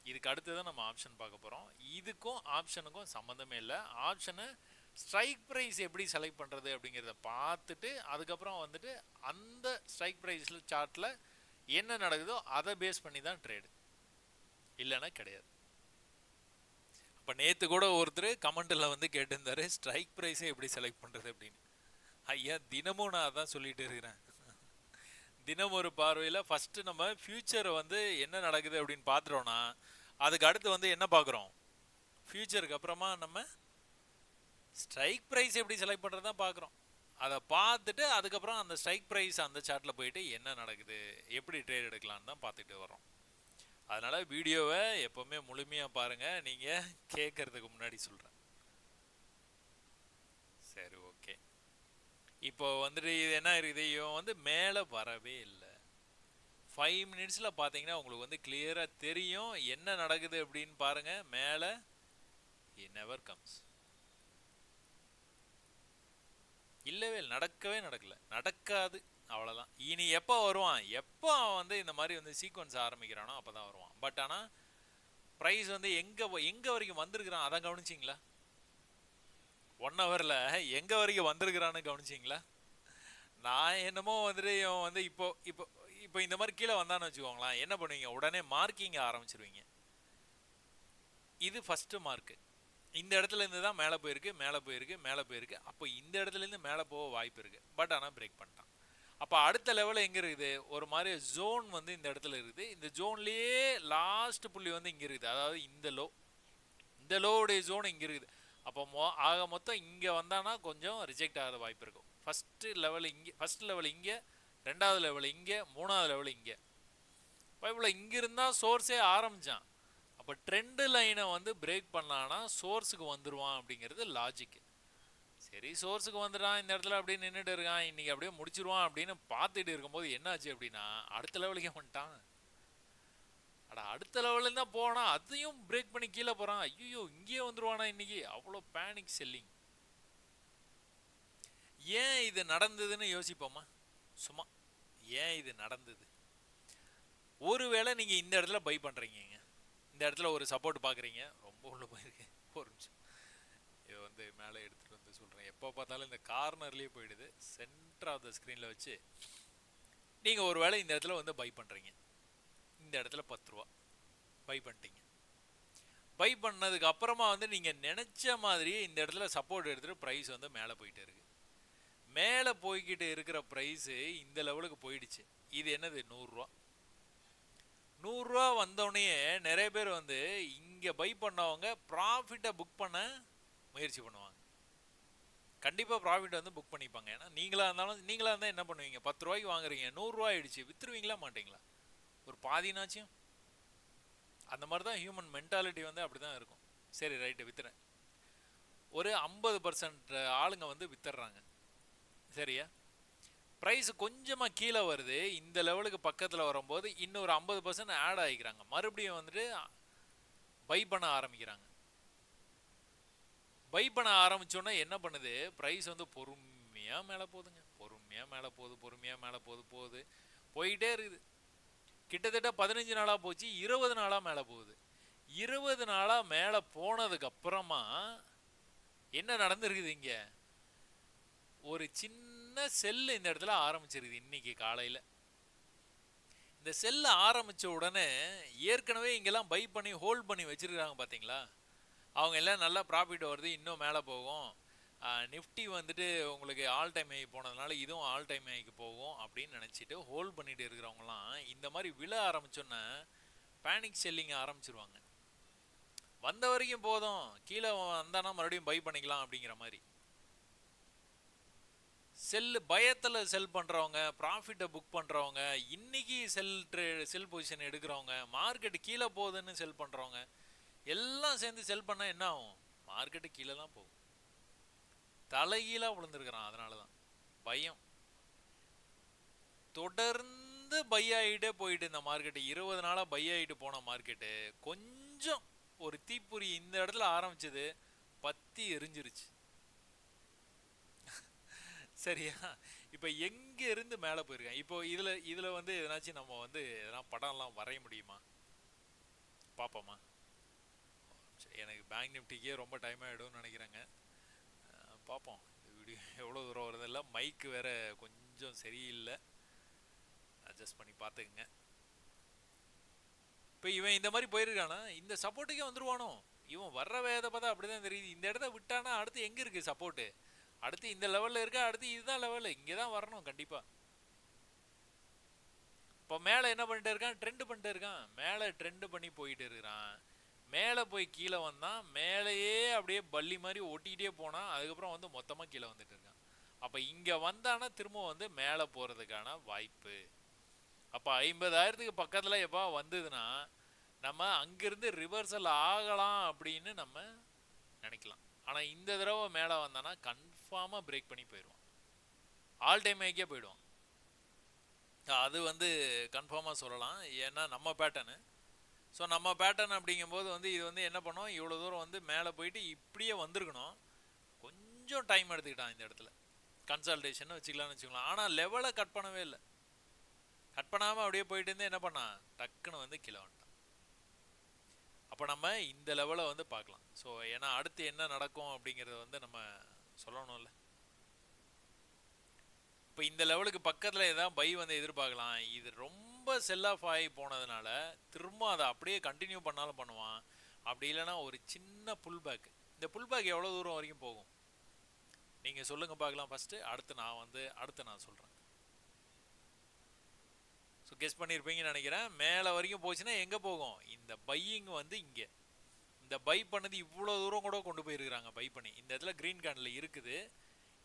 இதுக்கு அடுத்து தான் நம்ம ஆப்ஷன் பார்க்க போகிறோம். இதுக்கும் ஆப்ஷனுக்கும் சம்மந்தமே இல்லை. ஆப்ஷனை ஸ்ட்ரைக் ப்ரைஸ் எப்படி செலக்ட் பண்ணுறது அப்படிங்கிறத பார்த்துட்டு அதுக்கப்புறம் வந்துட்டு அந்த ஸ்ட்ரைக் ப்ரைஸில் சார்ட்டில் என்ன நடக்குதோ அதை பேஸ் பண்ணி தான் ட்ரேடு, இல்லைன்னா கிடையாது. அப்போ நேற்று கூட ஒருத்தர் கமெண்ட்டில் வந்து கேட்டிருந்தாரு ஸ்ட்ரைக் ப்ரைஸை எப்படி செலக்ட் பண்ணுறது அப்படின்னு. ஐயா தினமும் நான் அதான் சொல்லிட்டு இருக்கிறேன். தினம் ஒரு பார்வையில் ஃபஸ்ட்டு நம்ம ஃப்யூச்சரை வந்து என்ன நடக்குது அப்படின்னு பார்த்துட்டோன்னா அதுக்கு அடுத்து வந்து என்ன பார்க்குறோம்? ஃப்யூச்சருக்கு அப்புறமா நம்ம ஸ்ட்ரைக் ப்ரைஸ் எப்படி செலக்ட் பண்ணுறது தான் பார்க்குறோம். அதை பார்த்துட்டு அதுக்கப்புறம் அந்த ஸ்ட்ரைக் ப்ரைஸ் அந்த சார்ட்டில் போயிட்டு என்ன நடக்குது, எப்படி ட்ரேட் எடுக்கலான்னு தான் பார்த்துட்டு வரோம். அதனால் வீடியோவை எப்போவுமே முழுமையாக பாருங்கள். நீங்கள் கேட்குறதுக்கு முன்னாடி சொல்கிறேன். சரி, ஓகே. இப்போ வந்துட்டு இது என்ன இருக்குது, இவன் வந்து மேலே வரவே இல்லை. 5 மினிட்ஸில் பார்த்தீங்கன்னா உங்களுக்கு வந்து கிளியராக தெரியும் என்ன நடக்குது அப்படின்னு பாருங்கள். மேலே நெவர் கம்ஸ், இல்லவே நடக்காது, அவ்வளோதான். இனி எப்போ வருவான்? எப்போ அவன் வந்து இந்த மாதிரி வந்து சீக்வன்ஸ் ஆரம்பிக்கிறானோ அப்போ தான் வருவான். பட் ஆனால் ப்ரைஸ் வந்து எங்கே வரைக்கும் வந்திருக்கிறான் அதை கவனிச்சிங்களா? 1 ஹவரில் எங்கே வரைக்கும் வந்திருக்கிறான்னு கவனிச்சிங்களா? நான் என்னமோ வந்துட்டு இவன் வந்து இப்போ இந்த மாதிரி கீழே வந்தான்னு வச்சுக்கோங்களேன், என்ன பண்ணுவீங்க? உடனே மார்க்கிங் ஆரம்பிச்சிருவீங்க. இது ஃபஸ்ட்டு மார்க்கு. இந்த இடத்துல இருந்து தான் மேலே போயிருக்கு. அப்போ இந்த இடத்துல இருந்து மேலே போக வாய்ப்பு இருக்குது. பட் ஆனால் பிரேக் பண்ணிட்டான். அப்போ அடுத்த லெவலில் எங்கே இருக்குது? ஒரு மாதிரி ஜோன் வந்து இந்த இடத்துல இருக்குது. இந்த ஜோன்லேயே லாஸ்ட் புள்ளி வந்து இங்கே இருக்குது. அதாவது இந்த லோவுடைய ஜோன் இங்கே இருக்குது. அப்போ ஆக மொத்தம் இங்கே வந்தானா கொஞ்சம் ரிஜெக்ட் ஆகாத வாய்ப்பு இருக்கும். ஃபஸ்ட் லெவல் இங்கே, 2வது லெவல் இங்கே, 3வது லெவல் இங்கே. இப்போ இங்கே இருந்தால் சோர்ஸே ஆரம்பித்தான். அப்போ ட்ரெண்டு லைனை வந்து பிரேக் பண்ணலான்னா சோர்ஸுக்கு வந்துடுவான் அப்படிங்கிறது லாஜிக்கு. சரி, சோர்ஸுக்கு வந்துட்டான், இந்த இடத்துல அப்படியே நின்றுட்டு இருக்கான், இன்றைக்கி அப்படியே முடிச்சிருவான் அப்படின்னு பார்த்துட்டு இருக்கும்போது என்னாச்சு அப்படின்னா அடுத்த லெவலுக்கே வந்துட்டான். அடுத்த லெவலில் தான் போனால் அதையும் பிரேக் பண்ணி கீழே போகிறான். ஐயோ இங்கேயே வந்துடுவானா இன்னைக்கு? அவ்வளோ பேனிக் செல்லிங். ஏன் இது நடந்ததுன்னு யோசிப்போமா சும்மா? ஏன் இது நடந்தது? ஒருவேளை நீங்கள் இந்த இடத்துல பை பண்ணுறீங்க, இந்த இடத்துல ஒரு சப்போர்ட் பார்க்குறீங்க, ரொம்ப உள்ள போயிருக்கு. ஒரு நிமிஷம், இது வந்து மேலே எடுத்துகிட்டு வந்து சொல்கிறேன். எப்போ பார்த்தாலும் இந்த கார்னர்லேயே போயிடுது. சென்டர் ஆஃப் த ஸ்க்ரீனில் வச்சு நீங்கள் ஒரு வேளை இந்த இடத்துல வந்து பை பண்ணுறீங்க. இந்த இடத்துல 10 ரூபா பை பண்ணிட்டீங்க. பை பண்ணதுக்கு அப்புறமா வந்து நீங்கள் நினச்ச மாதிரியே இந்த இடத்துல சப்போர்ட் எடுத்துகிட்டு ப்ரைஸ் வந்து மேலே போயிட்டே இருக்கு. மேலே போய்கிட்டு இருக்கிற ப்ரைஸு இந்த லெவலுக்கு போயிடுச்சு. இது என்னது? 100 ரூபா. 100 ரூபா வந்தோடனே நிறைய பேர் வந்து இங்கே பை பண்ணவங்க ப்ராஃபிட்டை புக் பண்ண முயற்சி பண்ணுவாங்க. கண்டிப்பாக ப்ராஃபிட் வந்து புக் பண்ணிப்பாங்க. ஏன்னா நீங்களாக இருந்தால் என்ன பண்ணுவீங்க? 10 ரூபாய்க்கு வாங்குறீங்க, 100 ரூபா ஆயிடுச்சு, விற்றுருவீங்களா மாட்டிங்களா? ஒரு பாதினாச்சும். அந்த மாதிரி தான் ஹியூமன் மென்டாலிட்டி வந்து அப்படி தான் இருக்கும். சரி ரைட்டு, விற்றுறேன். ஒரு 50% ஆளுங்க வந்து வித்துடுறாங்க, சரியா? ப்ரைஸ் கொஞ்சமாக கீழே வருது, இந்த லெவலுக்கு பக்கத்தில் வரும்போது இன்னொரு 50% ஆட் ஆகிக்கிறாங்க, மறுபடியும் வந்துட்டு பை பண்ண ஆரம்பிக்கிறாங்க. பை பண்ண ஆரம்பிச்சோன்னா என்ன பண்ணுது, ப்ரைஸ் வந்து பொறுமையாக மேலே போகுதுங்க, பொறுமையாக மேலே போகுது, பொறுமையாக மேலே போகுது போயிட்டே இருக்குது. கிட்டத்தட்ட 15 நாளாக போச்சு, 20 நாளாக மேலே போகுது. 20 நாளாக மேலே போனதுக்கு அப்புறமா என்ன நடந்திருக்குது, இங்கே ஒரு சின்ன செல்லு இந்த இடத்துல ஆரம்பிச்சிருக்குது. இன்னைக்கு காலையில் இந்த செல்லு ஆரம்பித்த உடனே ஏற்கனவே இங்கெல்லாம் பை பண்ணி ஹோல்ட் பண்ணி வச்சிருக்காங்க பார்த்தீங்களா, அவங்க எல்லாம் நல்லா ப்ராஃபிட் வருது, இன்னும் மேலே போகும், நிஃப்டி வந்துட்டு உங்களுக்கு ஆல் டைம் ஹை போனதுனால இதுவும் ஆல் டைம் ஹைக்கு போகும் அப்படின்னு நினச்சிட்டு ஹோல்ட் பண்ணிட்டு இருக்கிறவங்களாம் இந்த மாதிரி விழ ஆரம்பிச்சோன்னே பேனிக் செல்லிங் ஆரம்பிச்சிருவாங்க. வந்த வரைக்கும் போதும், கீழே வந்தானா மறுபடியும் பை பண்ணிக்கலாம் அப்படிங்கிற மாதிரி செல் பயத்தில் செல் பண்ணுறவங்க, ப்ராஃபிட்டை புக் பண்ணுறவங்க, இன்னைக்கு செல் பொசிஷன் எடுக்கிறவங்க, மார்க்கெட்டு கீழே போகுதுன்னு செல் பண்ணுறவங்க எல்லாம் சேர்ந்து செல் பண்ணால் என்ன ஆகும், மார்க்கெட்டு கீழே தான் போகும், தலைகீழாக விழுந்துருக்கிறான். அதனால தான் பயம். தொடர்ந்து பை ஆகிட்டே போயிட்டு இந்த மார்க்கெட்டு 20 நாளாக பை ஆகிட்டு போன மார்க்கெட்டு கொஞ்சம் ஒரு தீப்பொறி இந்த இடத்துல ஆரம்பிச்சது, பத்தி எரிஞ்சிருச்சு. சரியா, இப்போ எங்கே இருந்து மேலே போயிருக்கேன். இப்போ இதில் வந்து எதனாச்சும் நம்ம வந்து எதனா படம்லாம் வரைய முடியுமா, பார்ப்போமா? எனக்கு பேங்க் நிஃப்டிக்கே ரொம்ப டைம் ஆகிடும்னு நினைக்கிறேங்க, பார்ப்போம் வீடியோ எவ்வளோ தூரம் வருதில்ல. மைக்கு வேற கொஞ்சம் சரியில்லை, அட்ஜஸ்ட் பண்ணி பார்த்துக்குங்க. இப்போ இவன் இந்த மாதிரி போயிருக்கானா, இந்த சப்போர்ட்டுக்கே வந்துருவானோ, இவன் வர்ற வேதை பார்த்தா அப்படிதான் தெரியுது. இந்த இடத்த விட்டானா அடுத்து எங்கே இருக்குது சப்போர்ட்டு, அடுத்து இந்த லெவலில் இருக்கா, அடுத்து இதுதான் லெவலு, இங்கே தான் வரணும் கண்டிப்பாக. இப்போ மேலே என்ன பண்ணிட்டு இருக்கான், ட்ரெண்டு பண்ணிட்டு இருக்கான், மேலே ட்ரெண்டு பண்ணி போயிட்டு இருக்கிறான். மேலே போய் கீழே வந்தான், மேலேயே அப்படியே பள்ளி மாதிரி ஒட்டிக்கிட்டே போனான், அதுக்கப்புறம் வந்து மொத்தமாக கீழே வந்துட்டு இருக்கான். அப்போ இங்கே வந்தானா திரும்ப வந்து மேலே போகிறதுக்கான வாய்ப்பு. அப்போ 50,000க்கு பக்கத்தில் எப்போ வந்ததுன்னா நம்ம அங்கேருந்து ரிவர்சல் ஆகலாம் அப்படின்னு நம்ம நினைக்கலாம். ஆனால் இந்த தடவை மேலே வந்தானா கன்ஃபார்மாக பிரேக் பண்ணி போயிடுவான், ஆல் டைம் ஹைக்கே போயிடுவான். அது வந்து கன்ஃபார்மாக சொல்லலாம், ஏன்னா நம்ம பேட்டர்னு. ஸோ நம்ம பேட்டர்ன் அப்படிங்கும்போது வந்து இது வந்து என்ன பண்ணோம், இவ்வளோ தூரம் வந்து மேலே போயிட்டு இப்படியே வந்திருக்கணும், கொஞ்சம் டைம் எடுத்துக்கிட்டான் இந்த இடத்துல, கன்சல்டேஷன் வச்சுக்கலாம்னு வச்சுக்கலாம். ஆனால் லெவலை கட் பண்ணவே இல்லை, கட் பண்ணாமல் அப்படியே போயிட்டு இருந்து என்ன பண்ணான், டக்குன்னு வந்து கீழே வந்துட்டான். அப்போ நம்ம இந்த லெவலை வந்து பார்க்கலாம். ஸோ ஏன்னா அடுத்து என்ன நடக்கும் அப்படிங்கிறத வந்து நம்ம சொல்லணும்ல. இப்போ இந்த லெவலுக்கு பக்கத்தில் ஏதாவது பை வந்து எதிர்பார்க்கலாம். இது ரொம்ப செல் ஆஃப் ஆகி போனதுனால திரும்ப அதை அப்படியே கண்டினியூ பண்ணாலும் பண்ணுவான், அப்படி இல்லைன்னா ஒரு சின்ன புல் பேக். இந்த புல் பேக் எவ்வளோ தூரம் வரைக்கும் போகும் நீங்கள் சொல்லுங்கள் பார்க்கலாம் ஃபஸ்ட்டு, அடுத்து நான் சொல்கிறேன். ஸோ கெஸ் பண்ணியிருப்பீங்கன்னு நினைக்கிறேன். மேலே வரைக்கும் போச்சுன்னா எங்கே போகும், இந்த பையிங் வந்து இங்கே இந்த பை பண்ணது இவ்வளோ தூரம் கூட கொண்டு போயிருக்கிறாங்க, பை பண்ணி இந்த இடத்துல க்ரீன் கேண்டில் இருக்குது,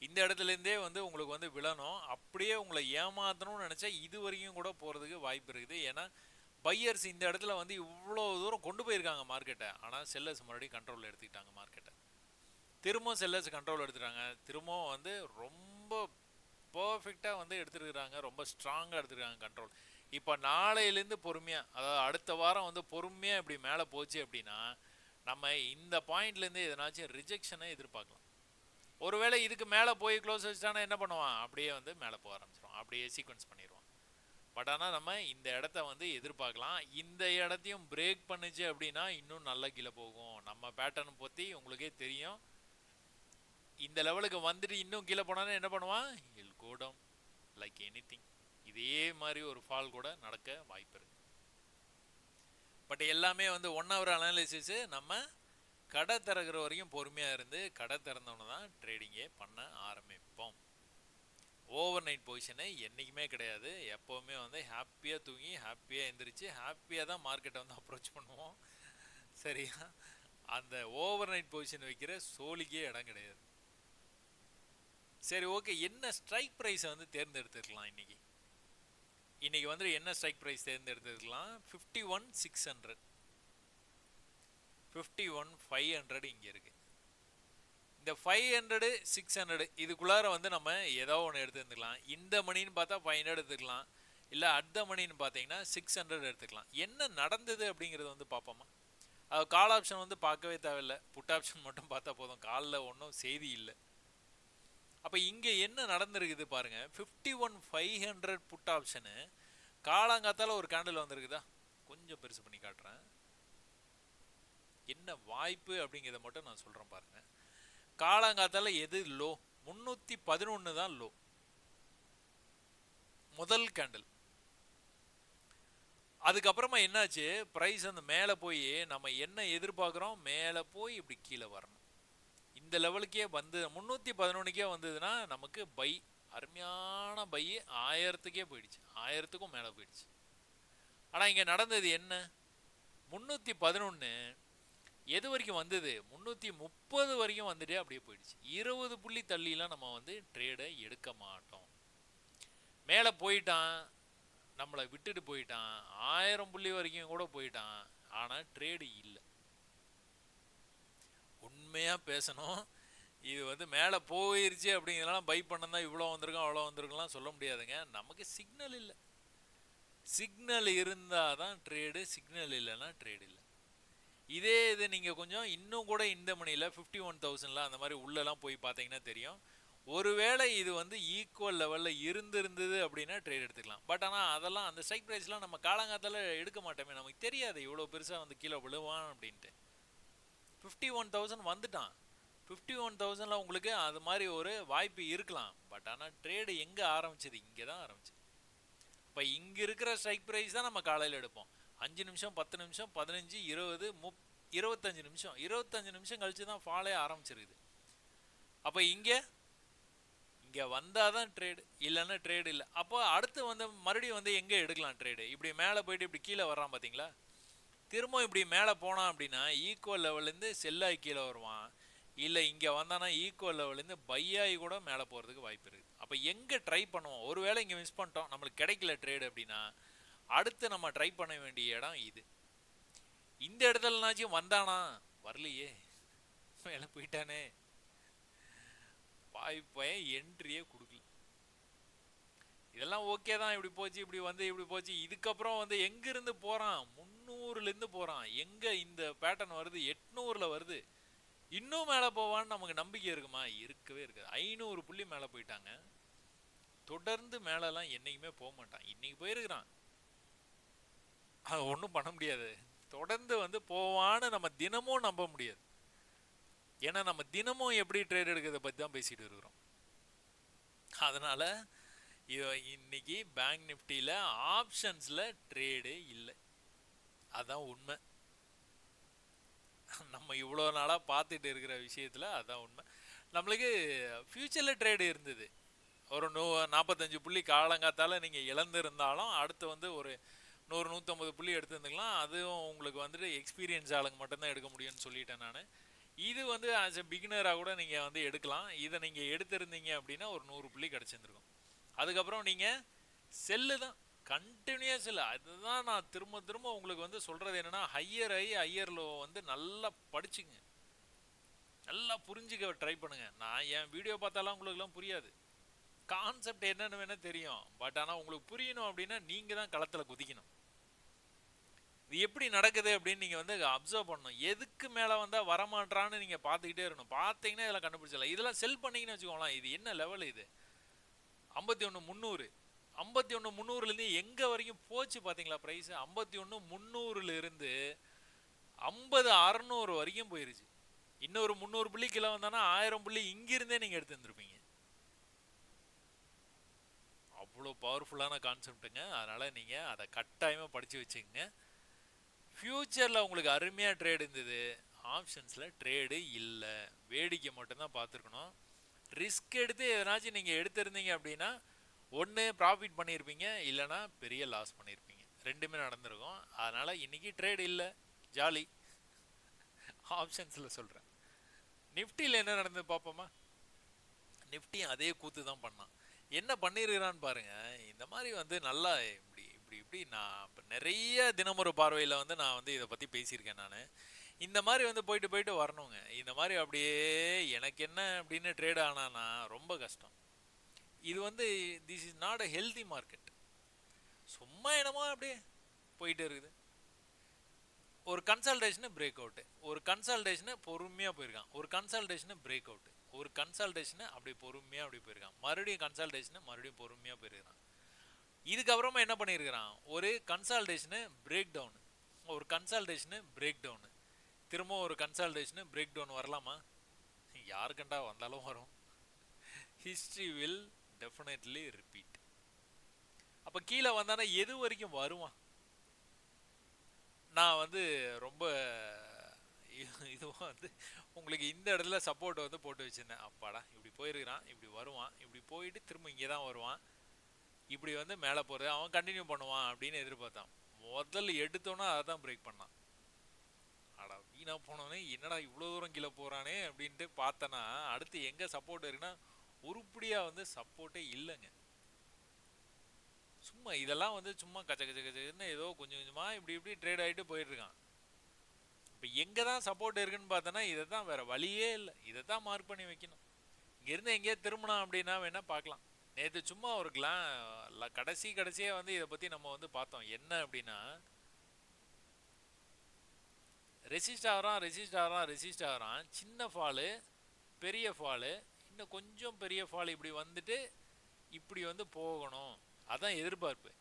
இந்த இடத்துலேருந்தே வந்து உங்களுக்கு வந்து விழணும், அப்படியே உங்களை ஏமாற்றணும்னு நினச்சா இது வரைக்கும் கூட போகிறதுக்கு வாய்ப்பு இருக்குது. ஏன்னா பையர்ஸ் இந்த இடத்துல வந்து இவ்வளோ தூரம் கொண்டு போயிருக்காங்க மார்க்கெட்டை, ஆனால் செல்லர்ஸ் மறுபடியும் கண்ட்ரோலில் எடுத்துக்கிட்டாங்க மார்க்கெட்டை. திரும்பவும் செல்லர்ஸ் கண்ட்ரோல் எடுத்துட்டாங்க, திரும்பவும் வந்து ரொம்ப பர்ஃபெக்டாக வந்து எடுத்துருக்குறாங்க, ரொம்ப ஸ்ட்ராங்காக எடுத்துருக்காங்க கண்ட்ரோல். இப்போ நாளையிலேருந்து பொறுமையாக, அதாவது அடுத்த வாரம் வந்து பொறுமையாக இப்படி மேலே போச்சு அப்படின்னா நம்ம இந்த பாயிண்ட்லேருந்து எதனாச்சும் ரிஜெக்ஷனை எதிர்பார்க்கலாம். ஒருவேளை இதுக்கு மேலே போய் க்ளோஸ் வச்சுட்டானா என்ன பண்ணுவான், அப்படியே வந்து மேலே போக ஆரம்பிச்சிடுவான், அப்படியே சீக்வன்ஸ் பண்ணிடுவான். பட் ஆனால் நம்ம இந்த இடத்த வந்து எதிர்பார்க்கலாம். இந்த இடத்தையும் பிரேக் பண்ணுச்சு அப்படின்னா இன்னும் நல்லா கீழே போகும். நம்ம பேட்டர்னை பற்றி உங்களுக்கே தெரியும், இந்த லெவலுக்கு வந்துட்டு இன்னும் கீழே போனாலும் என்ன பண்ணுவான், இல் கோ டவுன் லைக் எனிதிங். இதே மாதிரி ஒரு ஃபால் கூட நடக்க வாய்ப்பு இருக்கு. பட் எல்லாமே வந்து 1 hour அனாலிசிஸ், நம்ம கடை திறக்கிற வரைக்கும் பொறுமையாக இருந்து கடை திறந்தோன்னு தான் ட்ரேடிங்கே பண்ண ஆரம்பிப்போம். ஓவர் நைட் பொசிஷனை என்றைக்குமே கிடையாது, எப்போவுமே வந்து ஹாப்பியாக தூங்கி ஹாப்பியாக எழுந்திரிச்சு ஹாப்பியாக தான் மார்க்கெட்டை வந்து அப்ரோச் பண்ணுவோம். சரியா, அந்த ஓவர் நைட் பொசிஷன் வைக்கிற சோழிக்கே இடம் கிடையாது. சரி ஓகே, என்ன ஸ்ட்ரைக் ப்ரைஸை வந்து தேர்ந்தெடுத்துக்கலாம் இன்னைக்கு வந்து என்ன ஸ்ட்ரைக் ப்ரைஸ் தேர்ந்தெடுத்துக்கலாம், 51,600 51,500 இங்கே இருக்குது. இந்த 500 600 இதுக்குள்ளார வந்து நம்ம ஏதோ ஒன்று எடுத்துக்கலாம். இந்த மணின்னு பார்த்தா 500 எடுத்துக்கலாம், இல்லை அடுத்த மணின்னு பார்த்தீங்கன்னா 600 எடுத்துக்கலாம். என்ன நடந்தது அப்படிங்கிறது வந்து பார்ப்போமா? அது கால் ஆப்ஷன் வந்து பார்க்கவே தேவையில்லை, புட் ஆப்ஷன் மட்டும் பார்த்தா போதும். காலில் ஒன்றும் செய்தி இல்லை. அப்போ இங்கே என்ன நடந்திருக்குது பாருங்க. 51,500 புட் ஆப்ஷனு காலாங்காத்தால ஒரு கேண்டில் வந்திருக்குதா? கொஞ்சம் பெருசு பண்ணி காட்டுறேன். என்ன வாய்ப்பு அப்படிங்கிறத மட்டும் நான் சொல்கிறேன் பாருங்க. காலாங்காத்தால எது லோ? 311 தான் லோ, முதல் கேண்டில். அதுக்கப்புறமா என்னாச்சு, ப்ரைஸ் அந்த மேலே போய் நம்ம என்ன எதிர்பார்க்குறோம், மேலே போய் இப்படி கீழே வரணும். இந்த லெவலுக்கே வந்து 311க்கே வந்ததுன்னா நமக்கு பை, அருமையான பை. 1000க்கே போயிடுச்சு, 1000க்கும் மேலே போயிடுச்சு. ஆனால் இங்கே நடந்தது என்ன, 311 எது வரைக்கும் வந்தது, 330 வரைக்கும் வந்துட்டு அப்படியே போயிடுச்சு. 20 புள்ளி தள்ளிலாம் நம்ம வந்து ட்ரேடை எடுக்க மாட்டோம். மேலே போயிட்டான், நம்மளை விட்டுட்டு போயிட்டான், 1000 புள்ளி வரைக்கும் கூட போயிட்டான், ஆனால் ட்ரேடு இல்லை. உண்மையாக பேசணும், இது வந்து மேலே போயிருச்சு அப்படிங்கிறதெல்லாம் பை பண்ணதான் இவ்வளோ வந்திருக்கோம் அவ்வளோ வந்திருக்கலாம் சொல்ல முடியாதுங்க. நமக்கு சிக்னல் இல்லை. சிக்னல் இருந்தால் தான் ட்ரேடு, சிக்னல் இல்லைன்னா ட்ரேடு இல்லை. இதே இது நீங்கள் கொஞ்சம் இன்னும் கூட இந்த மணியில் 51,000 அந்த மாதிரி உள்ளெல்லாம் போய் பார்த்தீங்கன்னா தெரியும். ஒருவேளை இது வந்து ஈக்குவல் லெவலில் இருந்தது அப்படின்னா ட்ரேட் எடுத்துக்கலாம். பட் ஆனால் அதெல்லாம் அந்த ஸ்ட்ரைக் ப்ரைஸ்லாம் நம்ம காலங்காத்தால எடுக்க மாட்டோமே, நமக்கு தெரியாது இவ்வளோ பெருசாக வந்து கீழே விழுவான் அப்படின்ட்டு. 51,000 வந்துட்டான். 51,000ல் உங்களுக்கு அது மாதிரி ஒரு வாய்ப்பு இருக்கலாம். பட் ஆனால் ட்ரேடு எங்கே ஆரம்பிச்சது, இங்கே தான் ஆரம்பிச்சது. இப்போ இங்கே இருக்கிற ஸ்ட்ரைக் ப்ரைஸ் தான் நம்ம காலையில் எடுப்போம். 5 நிமிஷம் 10 நிமிஷம் 15 20 25 நிமிஷம் 25 நிமிஷம் கழிச்சு தான் ஃபாலே ஆரம்பிச்சிருக்குது. அப்போ இங்கே வந்தால் தான் ட்ரேடு, இல்லைன்னா ட்ரேடு இல்லை. அப்போ அடுத்து வந்து மறுபடியும் வந்து எங்கே எடுக்கலாம் ட்ரேடு? இப்படி மேலே போயிட்டு இப்படி கீழே வர்றான் பார்த்தீங்களா? திரும்ப இப்படி மேலே போனான் அப்படின்னா ஈக்குவல் லெவல்லேருந்து செல்லாகி கீழே வருவான், இல்லை இங்கே வந்தானா ஈக்குவல் லெவல்லேருந்து பையாகி கூட மேலே போகிறதுக்கு வாய்ப்பு இருக்குது. அப்போ எங்கே ட்ரை பண்ணுவோம்? ஒரு வேளை இங்கே மிஸ் பண்ணிட்டோம், நம்மளுக்கு கிடைக்கல ட்ரேடு அப்படின்னா அடுத்து நம்ம ட்ரை பண்ண வேண்டிய இடம் இது. இந்த இடத்துலனாச்சும் வந்தானா, வரலையே, மேலே போயிட்டானே, பையன் என்ட்ரியே கொடுக்கல. இதெல்லாம் ஓகே தான், இப்படி போச்சு இப்படி வந்து இப்படி போச்சு. இதுக்கப்புறம் வந்து எங்கிருந்து போகிறான், 300லேருந்து போகிறான். எங்கே இந்த பேட்டர்ன் வருது, 800ல் வருது. இன்னும் மேலே போவான்னு நமக்கு நம்பிக்கை இருக்குமா? இருக்கவே இருக்காது. 500 புள்ளி மேலே போயிட்டாங்க. தொடர்ந்து மேலெல்லாம் என்றைக்குமே போக மாட்டான். இன்னைக்கு போயிருக்கிறான், அது ஒன்றும் பண்ண முடியாது. தொடர்ந்து வந்து போவான்னு நம்ம தினமும் நம்ப முடியாது. ஏன்னா நம்ம தினமும் எப்படி ட்ரேட் எடுக்கிறத பற்றி தான் பேசிகிட்டு இருக்கிறோம். அதனால் இன்னைக்கு பேங்க் நிஃப்டியில் ஆப்ஷன்ஸில் ட்ரேடு இல்லை, அதான் உண்மை. நம்ம இவ்வளோ நாளாக பார்த்துட்டு இருக்கிற விஷயத்தில் அதான் உண்மை. நம்மளுக்கு ஃப்யூச்சரில் ட்ரேடு இருந்தது. ஒரு 45 புள்ளி காலங்காத்தால் நீங்கள் இழந்திருந்தாலும் அடுத்து வந்து ஒரு 100-150 புள்ளி எடுத்துருந்துக்கலாம். அதுவும் உங்களுக்கு வந்துட்டு எக்ஸ்பீரியன்ஸ் ஆளுங்க மட்டும்தான் எடுக்க முடியும்னு சொல்லிட்டேன் நான். இது வந்து ஆஸ் எ பிகினராக கூட நீங்கள் வந்து எடுக்கலாம். இதை நீங்கள் எடுத்திருந்தீங்க அப்படின்னா ஒரு 100 புள்ளி கிடச்சிருந்துருக்கும். அதுக்கப்புறம் நீங்கள் செல்லு தான், கண்டினியூஸ் செல்லு. அதுதான் நான் திரும்ப திரும்ப உங்களுக்கு வந்து சொல்கிறது என்னென்னா, ஹையர் ஹையர் லோ வந்து நல்லா படிச்சுங்க, நல்லா புரிஞ்சுக்க ட்ரை பண்ணுங்கள். நான் என் வீடியோ பார்த்தாலாம் உங்களுக்குலாம் புரியாது, கான்செப்ட் என்னென்னு வேணால் தெரியும். பட் ஆனால் உங்களுக்கு புரியணும் அப்படின்னா நீங்கள் தான் களத்தில் குதிக்கணும். இது எப்படி நடக்குது அப்படின்னு நீங்கள் வந்து அப்சர்வ் பண்ணணும். எதுக்கு மேலே வந்தால் வரமாட்டான்னு நீங்கள் பார்த்துக்கிட்டே இருக்கணும். பார்த்தீங்கன்னா இதெல்லாம் கண்டுபிடிச்சிடலாம். இதெல்லாம் செல் பண்ணிங்கன்னு வச்சுக்கோங்களேன். இது என்ன லெவல், இது 51,300. 51,300லேருந்து எங்கே வரைக்கும் போச்சு பார்த்தீங்களா ப்ரைஸ்? 51,300லேருந்து 50,600 வரைக்கும் போயிருச்சு. இன்னொரு 300 புள்ளி கிலோ வந்தானா 1000 புள்ளி இங்கிருந்தே நீங்கள் எடுத்து வந்துருப்பீங்க. அவ்வளோ பவர்ஃபுல்லான கான்செப்ட்டுங்க. அதனால் நீங்கள் அதை கட்டாயமாக படித்து வச்சுக்கோங்க. ஃப்யூச்சரில் உங்களுக்கு அருமையாக ட்ரேடு இருந்தது, ஆப்ஷன்ஸில் ட்ரேடு இல்லை. வேடிக்கை மட்டும்தான் பார்த்துருக்கணும். ரிஸ்க் எடுத்து எதனாச்சும் நீங்கள் எடுத்திருந்தீங்க அப்படின்னா ஒன்று ப்ராஃபிட் பண்ணியிருப்பீங்க, இல்லைனா பெரிய லாஸ் பண்ணியிருப்பீங்க. ரெண்டுமே நடந்திருக்கும். அதனால் இன்றைக்கி ட்ரேடு இல்லை, ஜாலி. ஆப்ஷன்ஸில் சொல்கிறேன். நிஃப்டியில் என்ன நடந்தது பார்ப்போமா? நிஃப்டியும் அதே கூத்து தான் பண்ணான். என்ன பண்ணியிருக்கிறான்னு பாருங்கள். இந்த மாதிரி வந்து நல்லா இப்படி நான் இப்போ நிறைய தினமொரு பார்வையில் வந்து நான் வந்து இதை பற்றி பேசியிருக்கேன். நான் இந்த மாதிரி வந்து போயிட்டு போயிட்டு வரணுங்க. இந்த மாதிரி அப்படியே எனக்கு என்ன அப்படின்னு ட்ரேட் ஆனானா ரொம்ப கஷ்டம். இது வந்து this is not a healthy market. சும்மா என்னமோ அப்படியே போயிட்டு இருக்குது. ஒரு கன்சல்டேஷனு பிரேக் அவுட்டு, ஒரு கன்சல்டேஷனு பொறுமையாக போயிருக்கான், ஒரு கன்சல்டேஷனு பிரேக் அவுட்டு, ஒரு கன்சல்டேஷனு அப்படி பொறுமையாக அப்படி போயிருக்கான், மறுபடியும் கன்சல்டேஷனு மறுபடியும் பொறுமையாக போயிருக்கான். இதுக்கப்புறமா என்ன பண்ணியிருக்கிறான், ஒரு கன்சல்டேஷனு பிரேக் டவுனு, ஒரு கன்சல்டேஷனு பிரேக் டவுனு, திரும்ப ஒரு கன்சல்டேஷனு பிரேக் டவுன் வரலாமா? யாருக்கண்டா வந்தாலும் வரும். History will definitely repeat. அப்போ கீழே வந்தானா எது வரைக்கும் வருவான்? நான் வந்து ரொம்ப இதுவும் வந்து உங்களுக்கு இந்த இடத்துல சப்போர்ட் வந்து போட்டு வச்சுருந்தேன். அப்பாடா இப்படி போயிருக்கிறான், இப்படி வருவான், இப்படி போயிட்டு திரும்ப இங்கே தான் வருவான், இப்படி வந்து மேலே போகிறது அவன் கண்டினியூ பண்ணுவான் அப்படின்னு எதிர்பார்த்தான். முதல்ல எடுத்தோன்னா அதை தான் பிரேக் பண்ணான். ஆடா வீணா போனோன்னே என்னடா இவ்வளோ தூரம் கீழே போகிறானே அப்படின்ட்டு பார்த்தனா அடுத்து எங்கே சப்போர்ட் இருக்குன்னா உருப்படியாக வந்து சப்போர்ட்டே இல்லைங்க. சும்மா இதெல்லாம் வந்து சும்மா கச்ச கச்ச கச்சன்னு ஏதோ கொஞ்சம் கொஞ்சமாக இப்படி இப்படி ட்ரேட் ஆகிட்டு போயிட்டுருக்கான். இப்போ எங்கே தான் சப்போர்ட் இருக்குன்னு பார்த்தோன்னா இதை தான் வேறு வழியே இல்லை, இதை தான் மார்க் பண்ணி வைக்கணும். இங்கேருந்து எங்கேயோ திரும்பினா அப்படின்னா வேணால் பார்க்கலாம். நேற்று சும்மா ஒரு கடைசியாக வந்து இதை பற்றி நம்ம வந்து பார்த்தோம். என்ன அப்படின்னா ரெசிஸ்ட் ஆகிறான், சின்ன ஃபாலு, பெரிய ஃபாலு, இன்னும் கொஞ்சம் பெரிய ஃபால் இப்படி வந்துட்டு இப்படி வந்து போகணும், அதான் எதிர்பார்ப்பு.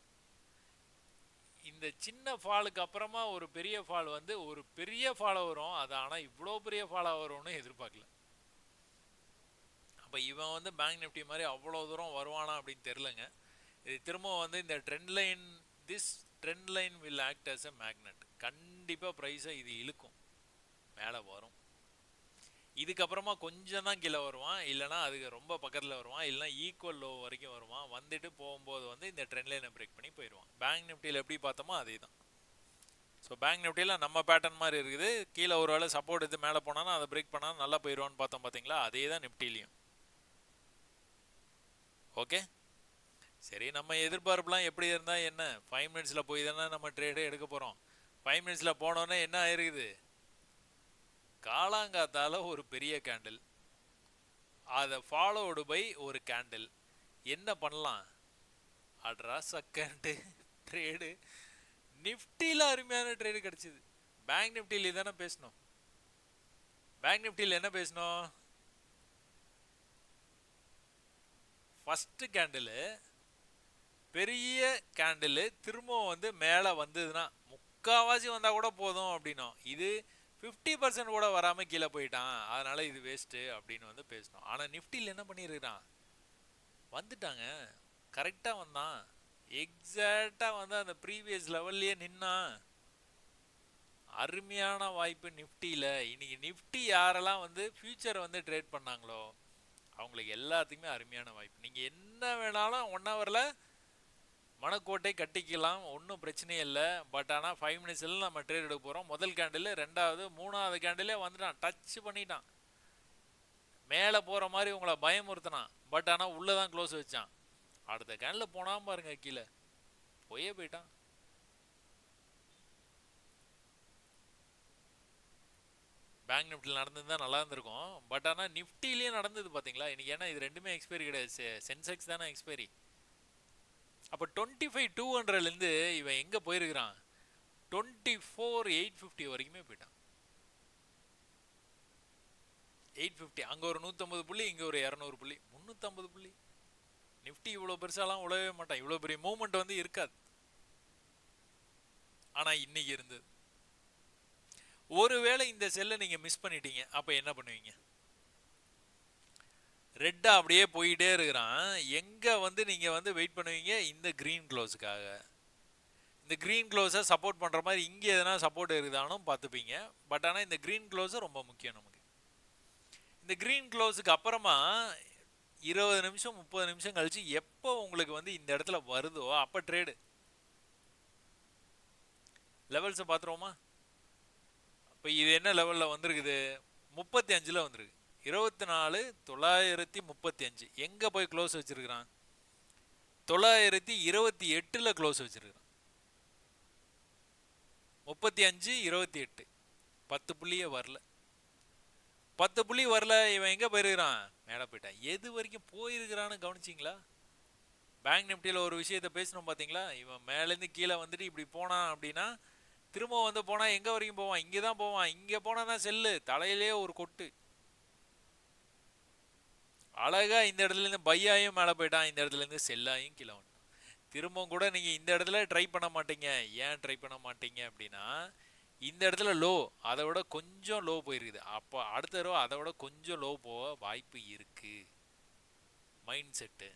இந்த சின்ன ஃபாலுக்கு அப்புறமா ஒரு பெரிய ஃபால் வந்து ஒரு பெரிய ஃபாலாக வரும், அது ஆனால் இவ்வளோ பெரிய ஃபாலாக வரும்னு எதிர்பார்க்கல. அப்போ இவன் வந்து பேங்க் நிஃப்டி மாதிரி அவ்வளோ தூரம் வருவானா அப்படின்னு தெரிலங்க. இது திரும்ப வந்து இந்த trend line will act as a magnet. கண்டிப்பாக ப்ரைஸை இது இழுக்கும், மேலே வரும். இதுக்கப்புறமா கொஞ்சம் தான் கீழே வருவான், இல்லைனா அதுக்கு ரொம்ப பக்கத்தில் வருவான், இல்லைனா ஈக்குவல் லோ வரைக்கும் வருவான். வந்துட்டு போகும்போது வந்து இந்த ட்ரெண்ட் லைனை பிரேக் பண்ணி போயிடுவான். பேங்க் நிஃப்டியில் எப்படி பார்த்தோமோ அதே தான். ஸோ பேங்க் நிஃப்டியில் நம்ம பேட்டர்ன் மாதிரி இருக்குது. கீழே ஒரு வேளை சப்போர்ட் எடுத்து மேலே போனாலும் அதை பிரேக் பண்ணாலும் நல்லா போயிடுவான்னு பார்த்தோம் பார்த்தீங்களா, அதே தான் நிஃப்டிலையும். ஓகே சரி, நம்ம எதிர்பார்ப்புலாம் எப்படி இருந்தால் என்ன, 5 மினிட்ஸில் போய் தானே நம்ம ட்ரேடே எடுக்க போகிறோம். 5 மினிட்ஸில் போனோன்னே என்ன ஆயிருக்குது, காலாங்காத்தால ஒரு பெரிய கேண்டில், அதை ஃபாலோடு பை ஒரு கேண்டில். என்ன பண்ணலாம், அட்ரா செகண்டு ட்ரேடு நிஃப்டியில் அருமையான ட்ரேடு கிடச்சிது. பேங்க் நிஃப்டியில் தானே பேசணும். பேங்க் நிஃப்டியில் என்ன பேசணும், ஃபஸ்ட்டு கேண்டிலு பெரிய கேண்டிலு திரும்ப வந்து மேலே வந்ததுன்னா முக்கால்வாசி வந்தால் கூட போதும் அப்படின்னோம். இது 50% கூட வராமல் கீழே போயிட்டான், அதனால இது வேஸ்ட்டு அப்படின்னு வந்து பேசணும். ஆனால் நிஃப்டியில் என்ன பண்ணியிருக்கிறான், வந்துட்டாங்க, கரெக்டாக வந்தான், எக்ஸாக்டாக வந்து அந்த ப்ரீவியஸ் லெவல்லையே நின்னான். அருமையான வாய்ப்பு நிஃப்டியில். இன்னைக்கு நிஃப்டி யாரெல்லாம் வந்து ஃபியூச்சரை வந்து ட்ரேட் பண்ணாங்களோ அவங்களுக்கு எல்லாத்துக்குமே அருமையான வாய்ப்பு. நீங்கள் என்ன வேணாலும் 1 ஹவரில் மனக்கோட்டை கட்டிக்கலாம், ஒன்றும் பிரச்சனையே இல்லை. பட் ஆனால் 5 மினிட்ஸில் நம்ம ட்ரேட் எடுக்க போகிறோம். முதல் கேண்டில், ரெண்டாவது, மூணாவது கேண்டிலே வந்துட்டான், டச் பண்ணிட்டான், மேலே போகிற மாதிரி உங்களை பயமுறுத்தினான். பட் ஆனால் உள்ளே தான் க்ளோஸ் வச்சான். அடுத்த கேண்டில் போனால் பாருங்க கீழே போயிட்டான். பேங்க் நிஃப்டியில் நடந்தது தான் நல்லா இருந்திருக்கும். பட் ஆனால் நிஃப்டிலேயே நடந்தது பார்த்தீங்களா இன்றைக்கி. ஏன்னா இது ரெண்டுமே எக்ஸ்பைரி கிடையாது, சென்செக்ஸ் தானே எக்ஸ்பைரி. அப்போ 25,200லேருந்து இவன் எங்கே போயிருக்கிறான், 24,850 வரைக்குமே போயிட்டான். 850, அங்கே ஒரு 150 புள்ளி, இங்கே ஒரு 200 புள்ளி, 350 புள்ளி. நிஃப்டி இவ்வளோ பெருசாலாம் உழவே மாட்டான், இவ்வளோ பெரிய மூவ்மெண்ட் வந்து இருக்காது. ஆனால் இன்னைக்கு இருந்தது. ஒருவேளை இந்த செல்லை நீங்கள் மிஸ் பண்ணிட்டீங்க, அப்போ என்ன பண்ணுவீங்க, ரெட்டா அப்படியே போயிட்டே இருக்கிறான், எங்கே வந்து நீங்கள் வந்து வெயிட் பண்ணுவீங்க, இந்த க்ரீன் க்ளோஸுக்காக. இந்த க்ரீன் க்ளோஸை சப்போர்ட் பண்ணுற மாதிரி இங்கே எதனா சப்போர்ட் இருக்குதானும் பார்த்துப்பீங்க. பட் ஆனால் இந்த க்ரீன் க்ளோஸை ரொம்ப முக்கியம் நமக்கு. இந்த க்ரீன் க்ளோஸுக்கு அப்புறமா 20 நிமிஷம் 30 நிமிஷம் கழிச்சு எப்போ உங்களுக்கு வந்து இந்த இடத்துல வருதோ அப்போ ட்ரேடு. லெவல்ஸை பார்த்துருவோமா. இப்போ இது என்ன லெவலில் வந்திருக்குது, 35 வந்திருக்கு, 24,935. எங்கே போய் க்ளோஸ் வச்சிருக்கிறான், 928 க்ளோஸ் வச்சிருக்கிறான். 35, 28 10 புள்ளியே வரல. 10 புள்ளி வரல, இவன் எங்க போயிருக்கிறான்? மேலே போயிட்டான். எது வரைக்கும் போயிருக்கிறான்னு கவனிச்சிங்களா? பேங்க் நிஃப்டியில் ஒரு விஷயத்த பேசணும் பார்த்தீங்களா? இவன் மேலேருந்து கீழே வந்துட்டு இப்படி போனான் அப்படின்னா திரும்ப வந்து போனால் எங்கே வரைக்கும் போவான்? இங்கே தான் போவான். இங்கே போனான்னா செல்லு தலையிலே ஒரு கொட்டு. அழகா இந்த இடத்துலேருந்து பையாயும் மேலே போயிட்டான், இந்த இடத்துலேருந்து செல்லாயும் கீழே வந்துட்டான். திரும்ப கூட நீங்கள் இந்த இடத்துல ட்ரை பண்ண மாட்டீங்க. ஏன் ட்ரை பண்ண மாட்டீங்க அப்படின்னா இந்த இடத்துல லோ, அதை விட கொஞ்சம் லோ போயிருக்குது. அப்போ அடுத்த தடவை அதை விட கொஞ்சம் லோ போக வாய்ப்பு இருக்கு. மைண்ட் செட்டு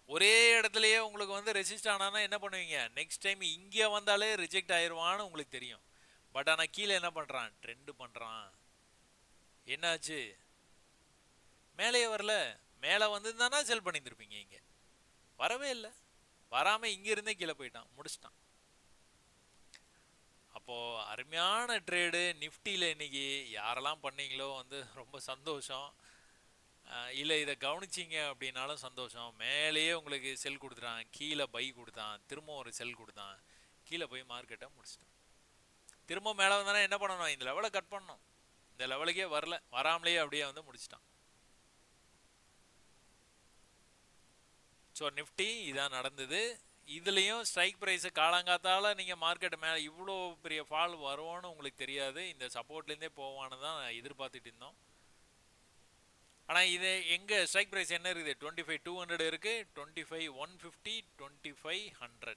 ஒரே இடத்துலயே உங்களுக்கு வந்து ரெசிஸ்ட் ஆனானா என்ன பண்ணுவீங்க? நெக்ஸ்ட் டைம் இங்கே வந்தாலே ரிஜெக்ட் ஆயிடுவான்னு உங்களுக்கு தெரியும். பட் ஆனால் கீழே என்ன பண்ணுறான்? ட்ரெண்ட் பண்ணுறான். என்னாச்சு? மேலேயே வரல. மேலே வந்துருந்தானா செல் பண்ணியிருந்திருப்பீங்க. இங்கே வரவே இல்லை. வராமல் இங்கே இருந்தே கீழே போயிட்டான், முடிச்சிட்டான். அப்போது அருமையான ட்ரேடு நிஃப்டியில் இன்னைக்கு யாரெல்லாம் பண்ணீங்களோ வந்து ரொம்ப சந்தோஷம். இல்லை இதை கவனிச்சிங்க அப்படின்னாலும் சந்தோஷம். மேலேயே உங்களுக்கு செல் கொடுத்துட்டான், கீழே பை கொடுத்தான், திரும்ப ஒரு செல் கொடுத்தான், கீழே போய் மார்க்கெட்டை முடிச்சிட்டான். திரும்ப மேலே வந்தானே என்ன பண்ணணும்? இந்த லெவலை கட் பண்ணணும். இந்த லெவலுக்கே வரல, வராமலேயே அப்படியே வந்து முடிச்சிட்டான். ஸோ நிஃப்டி இதான் நடந்தது. இதுலேயும் ஸ்ட்ரைக் ப்ரைஸை காலங்காத்தால் நீங்கள் மார்க்கெட் மேலே இவ்வளோ பெரிய ஃபால் வருவோன்னு உங்களுக்கு தெரியாது. இந்த சப்போர்ட்லேருந்தே போவான்னு தான் எதிர்பார்த்துட்டு இருந்தோம். ஆனால் இது எங்கள் ஸ்ட்ரைக் ப்ரைஸ் என்ன இருக்குது? 25,200 இருக்குது, 25,150, 25,100.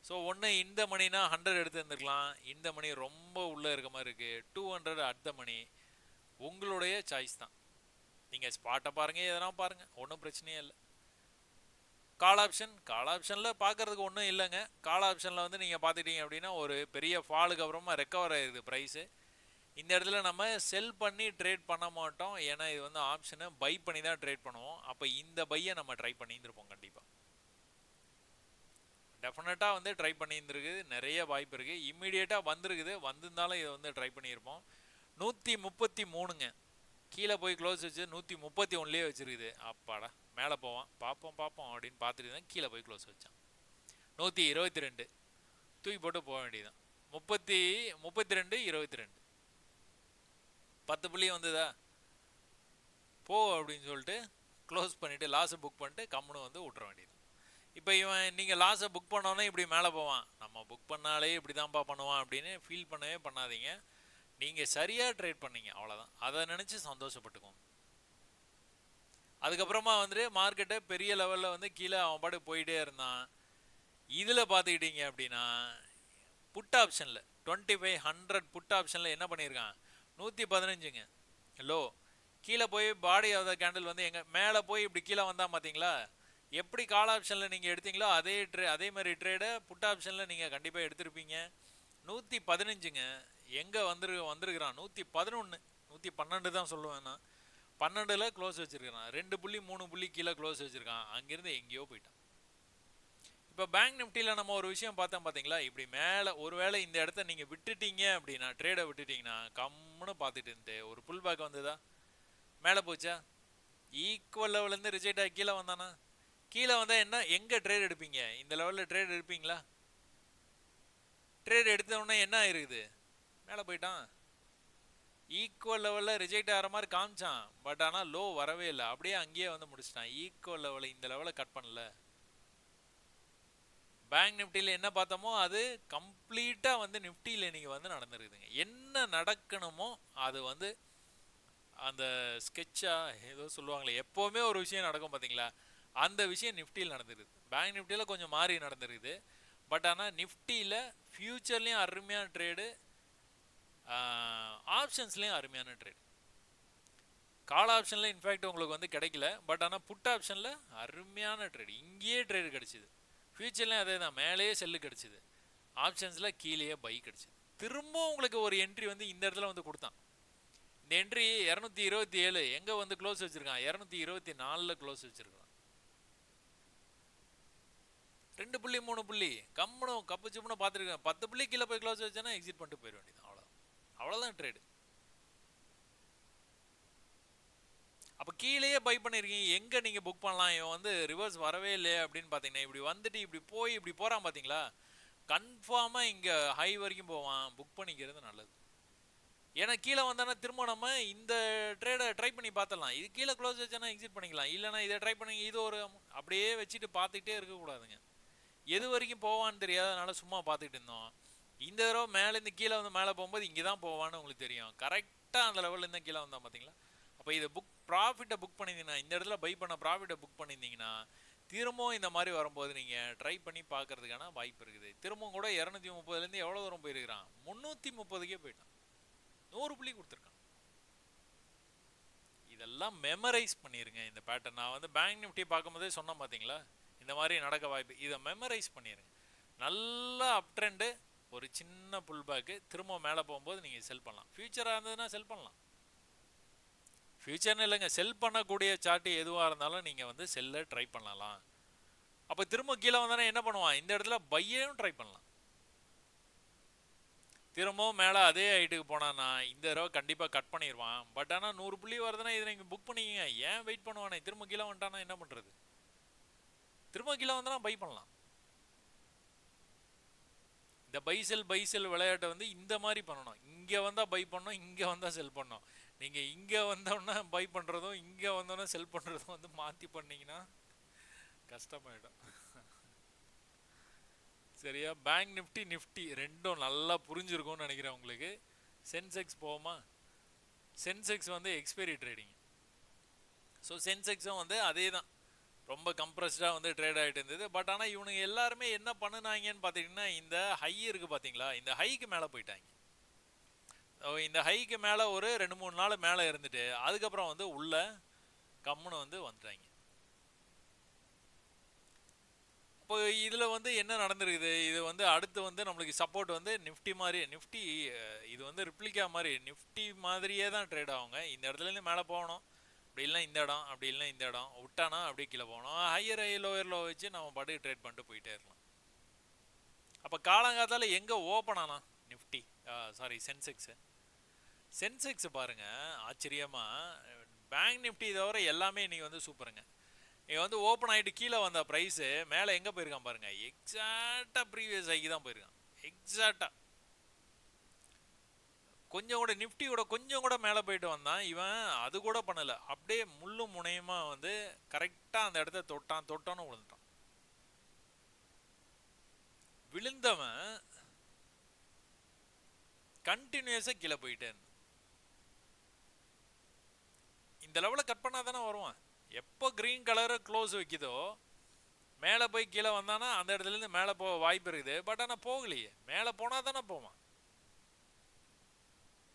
ஸோ ஒன்று இந்த மணினா 100 எடுத்து இருந்துருக்கலாம். இந்த மணி ரொம்ப உள்ளே இருக்க மாதிரி இருக்குது. 200 அடுத்த மணி. உங்களுடைய சாய்ஸ் தான். நீங்கள் ஸ்பாட்டை பாருங்கள், எதனா பாருங்கள், ஒன்றும் பிரச்சனையே இல்லை. கால் ஆப்ஷனில் பார்க்குறதுக்கு ஒன்றும் இல்லைங்க. கால் ஆப்ஷனில் வந்து நீங்கள் பார்த்துட்டீங்க அப்படின்னா ஒரு பெரிய ஃபாலுக்கு அப்புறமா ரெக்கவர் ஆகிடுது ப்ரைஸு. இந்த இடத்துல நம்ம செல் பண்ணி ட்ரேட் பண்ண மாட்டோம். ஏன்னா இது வந்து ஆப்ஷனை பை பண்ணி தான் ட்ரேட் பண்ணுவோம். அப்போ இந்த பையை நம்ம ட்ரை பண்ணியிருந்திருப்போம். கண்டிப்பாக டெஃபினட்டாக வந்து ட்ரை பண்ணியிருந்துருக்குது. நிறைய வாய்ப்பு இருக்குது. இம்மிடியேட்டாக வந்திருக்குது. வந்திருந்தாலும் இதை வந்து ட்ரை பண்ணியிருப்போம். 133ங்க. கீழே போய் க்ளோஸ் வச்சு 131லேயே வச்சுருக்குது. அப்பாடா மேலே போவான், பார்ப்போம் அப்படின்னு பார்த்துட்டு தான் கீழே போய் க்ளோஸ் வச்சான். 122 தூக்கி போட்டு போக வேண்டியதுதான். 32, 22 10 புள்ளி வந்ததா போ அப்படின்னு சொல்லிட்டு க்ளோஸ் பண்ணிவிட்டு லாஸை புக் பண்ணிட்டு கம்முன்னு வந்து விட்ற வேண்டியது. இப்போ இவன் நீங்கள் லாஸை புக் பண்ணோன்னே இப்படி மேலே போவான். நம்ம புக் பண்ணாலே இப்படி தான்ப்பா பண்ணுவான் அப்படின்னு ஃபீல் பண்ணவே பண்ணாதீங்க. நீங்கள் சரியாக ட்ரேட் பண்ணீங்க, அவ்வளோதான். அதை நினச்சி சந்தோஷப்பட்டுக்கோங்க. அதுக்கப்புறமா வந்துட்டு மார்க்கெட்டை பெரிய லெவலில் வந்து கீழே அவன் பாட்டு போயிட்டே இருந்தான். இதில் பார்த்துக்கிட்டீங்க அப்படின்னா புட் ஆப்ஷனில் 2500 புட் ஆப்ஷனில் என்ன பண்ணியிருக்கான்? 115ங்க லோ. கீழே போய் பாடி ஆஃப் த கேண்டில் வந்து எங்கே மேலே போய் இப்படி கீழே வந்தால் பார்த்தீங்களா? எப்படி கால் ஆப்ஷனில் நீங்கள் எடுத்தீங்களோ அதே மாதிரி ட்ரேடை புட் ஆப்ஷனில் நீங்கள் கண்டிப்பாக எடுத்திருப்பீங்க. 115ங்க எங்கே வந்திருக்கிறான்? 111, 112 தான் சொல்லுவேன் நான். 12ல் க்ளோஸ் வச்சுருக்கிறான். 2 புள்ளி 3 புள்ளி கீழே க்ளோஸ் வச்சுருக்கான். அங்கேருந்து எங்கேயோ போயிட்டான். இப்போ பேங்க் நிஃப்டியில் நம்ம ஒரு விஷயம் பார்த்தோம் பார்த்தீங்களா? இப்படி மேலே ஒருவேளை இந்த இடத்த நீங்கள் விட்டுட்டீங்க அப்படின்னா, ட்ரேடை விட்டுட்டிங்கன்னா கம்முன்னு பார்த்துட்டு இருந்து ஒரு புல் பேக் வந்ததா? மேலே போச்சா? ஈக்குவல் லெவலேருந்து ரிஜெக்ட் ஆகி கீழே வந்தானா? கீழே வந்தால் என்ன எங்கே ட்ரேட் எடுப்பீங்க? இந்த லெவலில் ட்ரேட் எடுப்பீங்களா? ட்ரேட் எடுத்தோடனே என்ன ஆயிருக்குது? மேலே போயிட்டான். ஈக்குவல் லெவலில் ரிஜெக்ட் ஆகிற மாதிரி காமிச்சான். பட் ஆனால் லோ வரவே இல்லை. அப்படியே அங்கேயே வந்து முடிச்சிட்டான். ஈக்குவல் லெவலில் இந்த லெவலை கட் பண்ணல. பேங்க் நிஃப்டியில் என்ன பார்த்தோமோ அது கம்ப்ளீட்டாக வந்து நிஃப்டியில் இன்றைக்கி வந்து நடந்துருக்குதுங்க. என்ன நடக்கணுமோ அது வந்து அந்த ஸ்கெட்சாக ஏதோ சொல்லுவாங்களே, எப்போவுமே ஒரு விஷயம் நடக்கும் பார்த்தீங்களா? அந்த விஷயம் நிஃப்டியில் நடந்துருக்குது. பேங்க் நிஃப்டியில் கொஞ்சம் மாறி நடந்துருக்குது. பட் ஆனால் நிஃப்டியில் ஃப்யூச்சர்லேயும் அருமையான ட்ரேடு, ஆப்ஷன்ஸ்லேயும் அருமையான ட்ரேடு. கால் ஆப்ஷனில் இன்ஃபேக்ட் உங்களுக்கு வந்து கிடைக்கல. பட் ஆனால் புட் ஆப்ஷனில் அருமையான ட்ரேடு. இங்கேயே ட்ரேடு கிடச்சிது. ஃபியூச்சர்லேயும் அதே தான், மேலேயே செல்லு கிடச்சிது. ஆப்ஷன்ஸில் கீழேயே பை கிடச்சிது. திரும்ப உங்களுக்கு ஒரு என்ட்ரி வந்து இந்த இடத்துல வந்து கொடுத்தான். இந்த என்ட்ரி 227 எங்கே வந்து க்ளோஸ் வச்சுருக்கான்? 224ல் க்ளோஸ் வச்சுருக்கான். 2 புள்ளி 3 புள்ளி கம்முனும் கப்பு சிப்புன்னு பார்த்துருக்கேன். 10 புள்ளி கீழே போய் க்ளோஸ் வச்சேன்னா எக்ஸிட் பண்ணிட்டு போயிட வேண்டியது. அவ்வளோதான் ட்ரேடு. அப்போ கீழேயே பை பண்ணியிருக்கீங்க, எங்கே நீங்கள் புக் பண்ணலாம்? இவன் வந்து ரிவர்ஸ் வரவே இல்லை அப்படின்னு பார்த்தீங்கன்னா இப்படி வந்துட்டு இப்படி போய் இப்படி போகிறான் பார்த்தீங்களா? கன்ஃபார்மாக இங்கே ஹை வரைக்கும் போவான், புக் பண்ணிக்கிறது நல்லது. ஏன்னா கீழே வந்தானா திரும்ப நம்ம இந்த ட்ரேடை ட்ரை பண்ணி பார்த்துடலாம். இது கீழே க்ளோஸ் வச்சானா எக்ஸிட் பண்ணிக்கலாம். இல்லைனா இதை ட்ரை பண்ணி இது ஒரு அப்படியே வச்சுட்டு பார்த்துக்கிட்டே இருக்கக்கூடாதுங்க. எது வரைக்கும் போவான்னு தெரியாதனால சும்மா பார்த்துக்கிட்டு இருந்தோம். இந்த தடவை மேலேருந்து கீழே வந்து மேலே போகும்போது இங்கே தான் போவான்னு உங்களுக்கு தெரியும். கரெக்டாக அந்த லெவல்லேருந்து கீழே வந்தால் பார்த்தீங்களா. அப்போ இதை ப்ராஃபிட்டை புக் பண்ணியிருந்தீங்கன்னா, இந்த இடத்துல பை பண்ண ப்ராஃபிட்டை புக் பண்ணியிருந்தீங்கன்னா திரும்பவும் இந்த மாதிரி வரும்போது நீங்கள் ட்ரை பண்ணி பார்க்கறதுக்கான வாய்ப்பு இருக்குது. திரும்பவும் கூட 230லேருந்து எவ்வளோ தூரம் போயிருக்கிறான், 330க்கே போயிட்டான். 100 புள்ளி கொடுத்துருக்கான். இதெல்லாம் மெமரைஸ் பண்ணிருங்க. இந்த பேட்டர்ன் நான் வந்து பேங்க் நிஃப்டி பார்க்கும்போதே சொன்னேன் பார்த்தீங்களா, இந்த மாதிரி நடக்க வாய்ப்பு. இதை மெமரைஸ் பண்ணிருங்க. நல்ல அப் ட்ரெண்டு, ஒரு சின்ன புல் பேக்கு, திரும்ப மேலே போகும்போது நீங்கள் செல் பண்ணலாம். ஃபியூச்சராக இருந்ததுன்னா செல் பண்ணலாம். ஃபியூச்சர்னு இல்லைங்க, செல் பண்ணக்கூடிய சார்ட்டு எதுவாக இருந்தாலும் நீங்கள் வந்து செல்ல ட்ரை பண்ணலாம். அப்போ திரும்ப கீழே வந்தானே என்ன பண்ணுவான், இந்த இடத்துல பையையும் ட்ரை பண்ணலாம். திரும்பவும் மேலே அதே ஹைட்டுக்கு போனான்னா இந்த தடவை கண்டிப்பாக கட் பண்ணிடுவான். பட் ஆனால் 100 புள்ளி வருதுன்னா இதை நீங்கள் புக் பண்ணிக்கங்க. ஏன் வெயிட் பண்ணுவானே, திரும்ப கீழே வந்துட்டானா என்ன பண்ணுறது. திரும்ப கீழே வந்தானா பை பண்ணலாம். இந்த பை செல் விளையாட்டை வந்து இந்த மாதிரி பண்ணணும். இங்கே வந்தால் பை பண்ணணும், இங்கே வந்தால் செல் பண்ணணும். நீங்கள் இங்கே வந்தோன்னா பை பண்ணுறதும் இங்கே வந்தோன்னா செல் பண்ணுறதும் வந்து மாற்றி பண்ணிங்கன்னா கஷ்டமாயிடும். சரியா. பேங்க் நிஃப்டி ரெண்டும் நல்லா புரிஞ்சிருக்கும்னு நினைக்கிறேன் உங்களுக்கு. சென்செக்ஸ் போவோமா. சென்செக்ஸ் வந்து எக்ஸ்பைரி ட்ரேடிங். ஸோ சென்செக்ஸும் வந்து அதே தான், ரொம்ப கம்ப்ரஸ்டாக வந்து ட்ரேட் ஆகிட்டு இருந்தது. பட் ஆனால் இவனுங்க எல்லாருமே என்ன பண்ணுனாங்கன்னு பார்த்தீங்கன்னா, இந்த ஹை இருக்குது பார்த்தீங்களா, இந்த ஹைக்கு மேலே போயிட்டாங்க. இந்த ஹைக்கு மேலே ஒரு 2-3 நாள் மேலே இருந்துட்டு அதுக்கப்புறம் வந்து உள்ள கம்முன்னு வந்து வந்துட்டாங்க. இப்போ இதில் வந்து என்ன நடந்திருக்குது, இது வந்து அடுத்து வந்து நம்மளுக்கு சப்போர்ட் வந்து நிஃப்டி மாதிரி, நிஃப்டி இது வந்து ரிப்ளிகா மாதிரி நிஃப்டி மாதிரியே தான் ட்ரேட் ஆகுங்க. இந்த இடத்துலேருந்து மேலே போகணும், அப்படி இல்லைனா இந்த இடம், அப்படி இல்லைனா இந்த இடம் விட்டானா அப்படியே கீழே போகணும். ஹையர் ஹை லோயர் லோ வச்சு நம்ம பாட்டுக்கு ட்ரேட் பண்ணிட்டு போயிட்டே இருக்கலாம். அப்போ காலங்காத்தால எங்கே ஓப்பன் ஆனா நிஃப்டி, சாரி சென்செக்ஸ் பாருங்க. ஆச்சரியமாக பேங்க் நிஃப்டி தவிர எல்லாமே இன்றைக்கி வந்து சூப்பருங்க. இங்கே வந்து ஓப்பன் ஆகிட்டு கீழே வந்த ப்ரைஸு மேலே எங்கே போயிருக்கான் பாருங்கள், எக்ஸாக்டாக ப்ரீவியஸ் ஹைக்கு தான் போயிருக்கான். எக்ஸாக்டாக கொஞ்சம் கூட நிஃப்டியோட கொஞ்சம் கூட மேலே போயிட்டு வந்தான் இவன். அது கூட பண்ணலை, அப்படியே முள்ளும் முனையுமா வந்து கரெக்டாக அந்த இடத்த தொட்டான்னு விழுந்துட்டான். விழுந்தவன் கண்டினியூஸாக கீழே போயிட்டே இருந்தான். இந்த லெவலில் கட் பண்ணால் தானே வருவான். எப்போ க்ரீன் கலரு க்ளோஸ் வைக்குதோ மேலே போய் கீழே வந்தானா அந்த இடத்துலேருந்து மேலே போக வாய்ப்பு இருக்குது. பட் ஆனால் போகலையே, மேலே போனால் தானே போவான்.